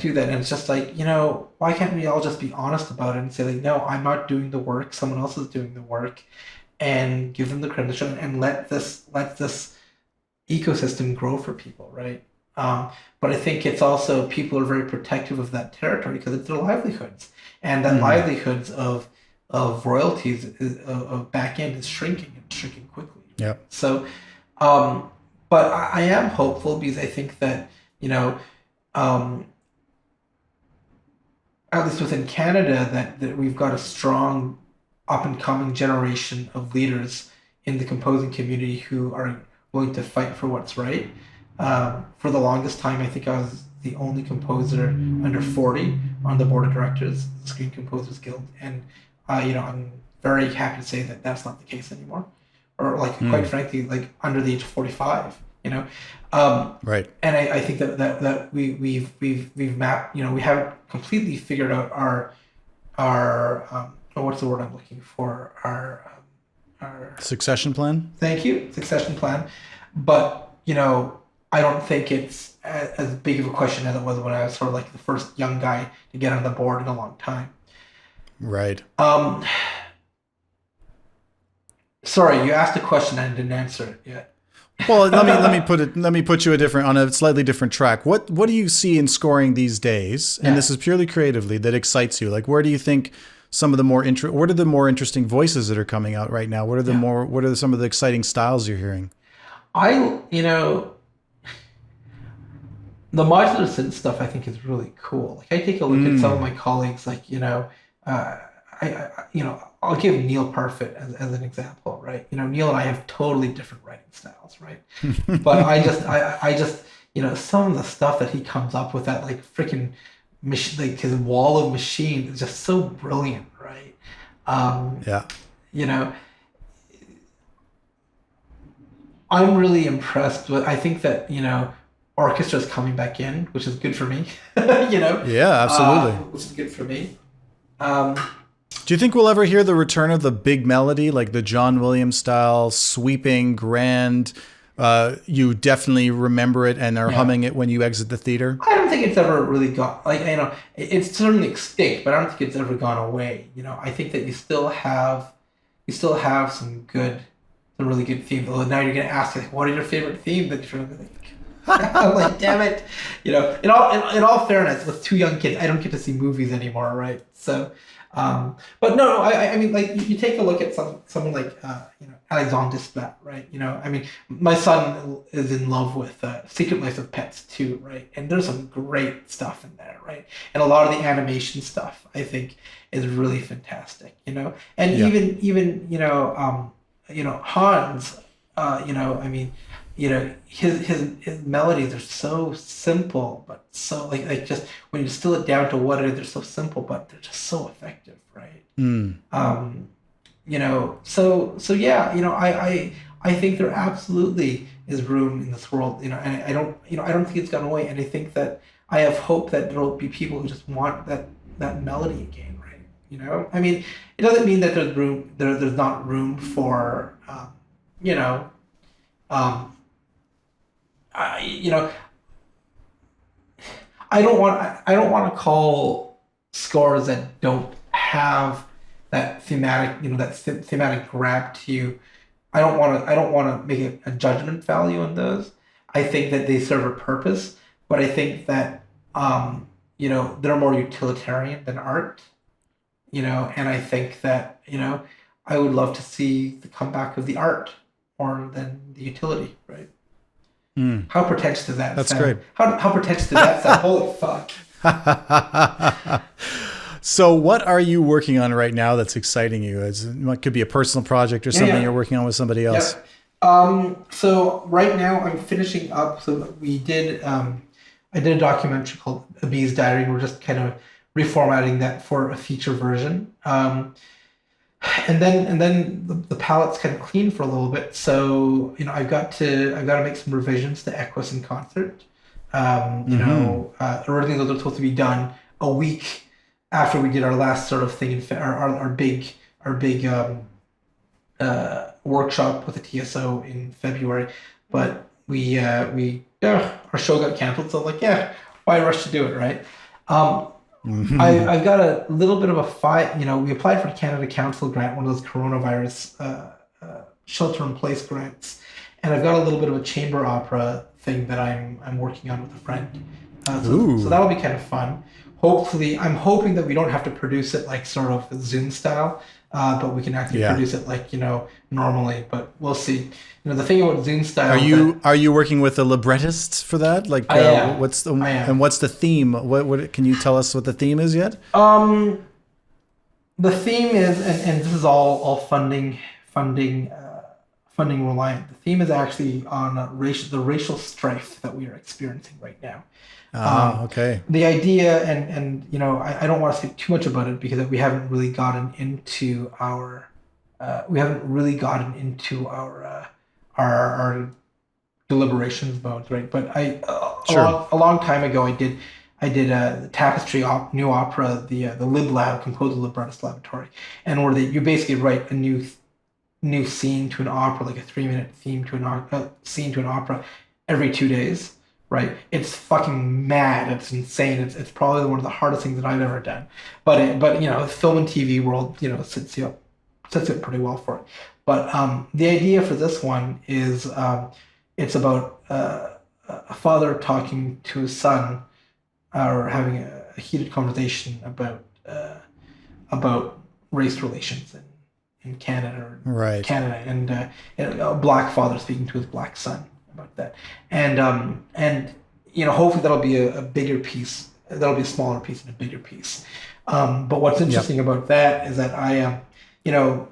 do that. And it's just why can't we all just be honest about it and say no, I'm not doing the work, someone else is doing the work, and give them the credential, and let this ecosystem grow for people, right? But I think it's also, people are very protective of that territory because it's their livelihoods, and that livelihoods of royalties of back end is shrinking quickly. Yeah. So, but I am hopeful, because I think that at least within Canada, that we've got a strong up and coming generation of leaders in the composing community who are willing to fight for what's right. For the longest time, I think I was the only composer under 40 on the board of directors, the Screen Composers Guild, and I'm very happy to say that that's not the case anymore, or quite frankly, under the age of 45. Right. And I think that we've mapped. We haven't completely figured out our what's the word I'm looking for? Our succession plan. Thank you, succession plan. But I don't think it's as big of a question as it was when I was sort of the first young guy to get on the board in a long time. Right. Sorry, you asked a question and I didn't answer it yet. Well, let me put you on a slightly different track. What do you see in scoring these days? And this is purely creatively, that excites you. Where do you think some of the what are the more interesting voices that are coming out right now? What are some of the exciting styles you're hearing? The modular synth stuff I think is really cool. I take a look at some of my colleagues, I'll give Neil Parfit as an example, right? Neil and I have totally different writing styles, right? But I just some of the stuff that he comes up with, that freaking his wall of machine is just so brilliant, right? I'm really impressed with. I think that orchestra is coming back in, which is good for me. Yeah, absolutely. Which is good for me. Um, Do you think we'll ever hear the return of the big melody, like the John Williams style, sweeping, grand? You definitely remember it and are yeah. humming it when you exit the theater. I don't think it's ever really gone. Like it's certainly extinct, but I don't think it's ever gone away. I think that you still have some really good themes. Although now you're gonna ask like, what are your favorite themes that you're like? I'm like, damn it. In all fairness, with two young kids, I don't get to see movies anymore, right? So, but no, I mean, like you take a look at someone like Alexandre Desplat, right? I mean, my son is in love with Secret Life of Pets too, right? And there's some great stuff in there, right? And a lot of the animation stuff, I think, is really fantastic, And Yeah. even Hans, I mean, his melodies are so simple, but so like just when you distill it down to what it is, they're so simple, but they're just so effective, right? Mm. Um, so yeah, I think there absolutely is room in this world, and I don't think it's gone away, and I think that I have hope that there will be people who just want that melody again, right? I mean, it doesn't mean that there's not room for you know um, I you know I don't want to call scores that don't have that thematic thematic grab to you. I don't want to make a judgment value on those. I think that they serve a purpose, but I think that they're more utilitarian than art. And I think that I would love to see the comeback of the art more than the utility, right? Mm. How pretentious does that That's sound? great. How pretentious does that sound? Holy fuck. So, what are you working on right now that's exciting you? It could be a personal project or Yeah, something yeah. you're working on with somebody else. Yep. So right now I'm finishing up. So I did a documentary called A Bee's Diary. We're just kind of reformatting that for a feature version. And then the palette's kind of clean for a little bit. So I've got to make some revisions to Equus in concert. Mm-hmm. Originally those were supposed to be done a week after we did our last sort of thing our big workshop with the TSO in February, but our show got canceled. So I'm like, yeah, why rush to do it, right? Um, Mm-hmm. I've got a little bit of a fight. We applied for the Canada Council grant, one of those coronavirus shelter in place grants, and I've got a little bit of a chamber opera thing that I'm working on with a friend. So Ooh. that'll be kind of fun. Hopefully, I'm hoping that we don't have to produce it like sort of Zoom style, but we can actually Yeah. produce it like normally. But we'll see. The thing about Zoom Are style is that you working with a librettist for that? Like, I am, what's the I am. and what's the theme? What can you tell us what the theme is yet? Um, the theme is, and this is all funding reliant. The theme is actually on the racial strife that we are experiencing right now. Ah, Um, okay. the idea, and I don't want to say too much about it because we haven't really gotten into our deliberations modes, right? But a Sure. long time ago, I did the Tapestry new opera, the Lib Lab, composed the Librettist Laboratory, and where you basically write a new scene to an opera, like a 3 minute theme to scene to an opera every 2 days. Right? It's fucking mad. It's insane. It's probably one of the hardest things that I've ever done. But film and TV world sets you up pretty well for it. But the idea for this one is it's about a father talking to his son, or having a heated conversation about race relations in Canada, Right. and a black father speaking to his black son about that, and hopefully that'll be a bigger piece. That'll be a smaller piece and a bigger piece. But what's Yep. interesting about that is that I am,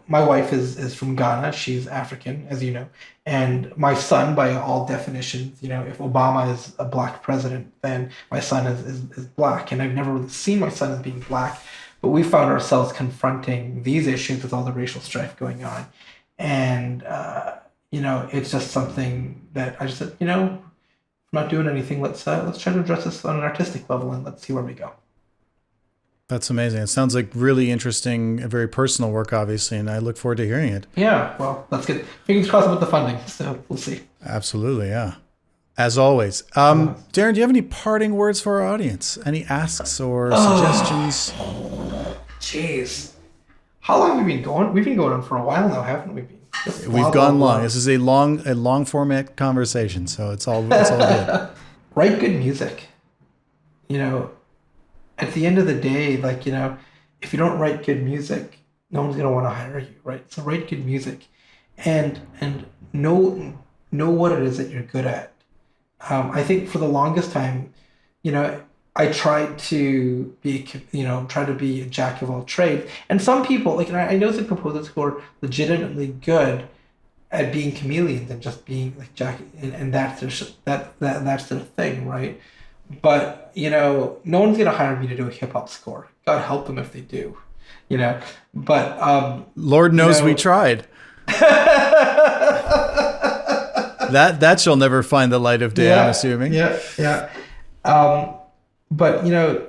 my wife is from Ghana. She's African, as you know, and my son, by all definitions, if Obama is a black president, then my son is black, and I've never really seen my son as being black, but we found ourselves confronting these issues with all the racial strife going on, and it's just something that I just said, I'm not doing anything. Let's try to address this on an artistic level, and let's see where we go. That's amazing. It sounds like really interesting, very personal work, obviously, and I look forward to hearing it. Yeah, well, that's good. Fingers crossed about the funding, so we'll see. Absolutely, yeah. As always. Darren, do you have any parting words for our audience? Any asks or suggestions? Jeez. How long have we been going? We've been going on for a while now, haven't we? We've gone long. This is a long format conversation, so it's all good. Write good music. At the end of the day, if you don't write good music, no one's gonna want to hire you, right? So write good music, and know what it is that you're good at. I think for the longest time, I tried to be, try to be a jack of all trades. And some people, I know some composers who are legitimately good at being chameleons and just being like jack, and that's their thing, right? But no one's gonna hire me to do a hip hop score. God help them if they do, But Lord knows we tried. That shall never find the light of day. I'm assuming. Yeah. But know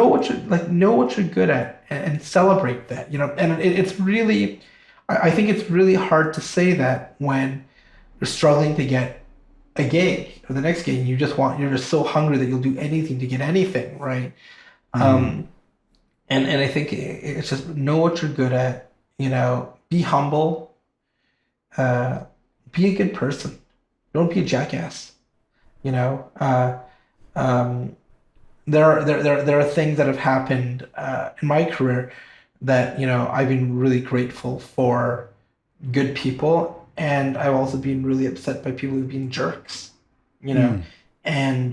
what you're good at and celebrate that. And it's really, I think it's really hard to say that when you're struggling to get a gig or the next gig. You're just so hungry that you'll do anything to get anything, right? And I think it's just know what you're good at. Be humble. Be a good person. Don't be a jackass. There are things that have happened in my career that I've been really grateful for good people, and I've also been really upset by people who've been jerks. And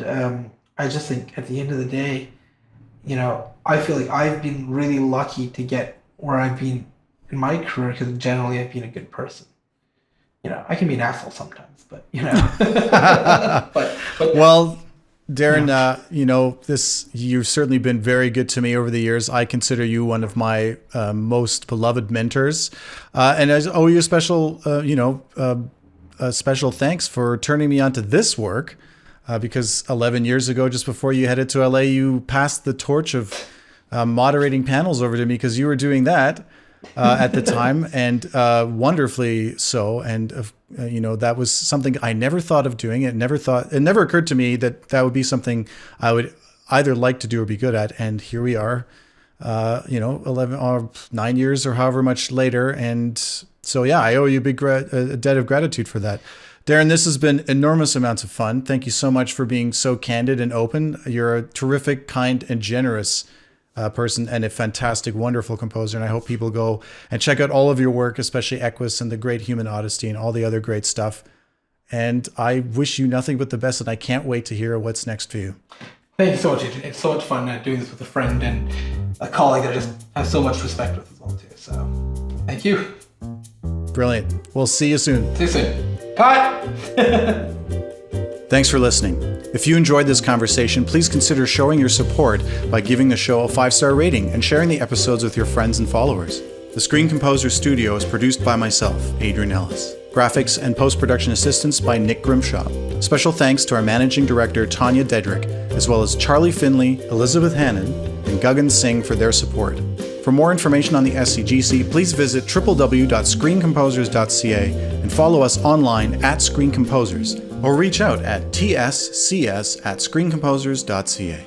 I just think at the end of the day, I feel like I've been really lucky to get where I've been in my career because generally I've been a good person. I can be an asshole sometimes, but but well, Darren, you've certainly been very good to me over the years. I consider you one of my most beloved mentors, and I owe you a special thanks for turning me onto this work, because 11 years ago, just before you headed to LA, you passed the torch of moderating panels over to me because you were doing that. At the time, and wonderfully so. And that was something I never thought of doing. It never occurred to me that would be something I would either like to do or be good at. And here we are, 11 or 9 years or however much later. And so, yeah, I owe you a debt of gratitude for that. Darren, this has been enormous amounts of fun. Thank you so much for being so candid and open. You're a terrific, kind, and generous person and a fantastic, wonderful composer. And I hope people go and check out all of your work, especially Equus and the Great Human Odyssey and all the other great stuff. And I wish you nothing but the best, and I can't wait to hear what's next for you. Thank you so much, Adrian. It's so much fun doing this with a friend and a colleague that I just have so much respect with as well, too. So thank you. Brilliant. We'll see you soon. See you soon. Cut! Thanks for listening. If you enjoyed this conversation, please consider showing your support by giving the show a 5-star rating and sharing the episodes with your friends and followers. The Screen Composer Studio is produced by myself, Adrian Ellis. Graphics and post-production assistance by Nick Grimshaw. Special thanks to our managing director, Tanya Dedrick, as well as Charlie Finley, Elizabeth Hannon, and Guggan Singh for their support. For more information on the SCGC, please visit www.screencomposers.ca and follow us online at Screen Composers, or reach out at tscs@screencomposers.ca.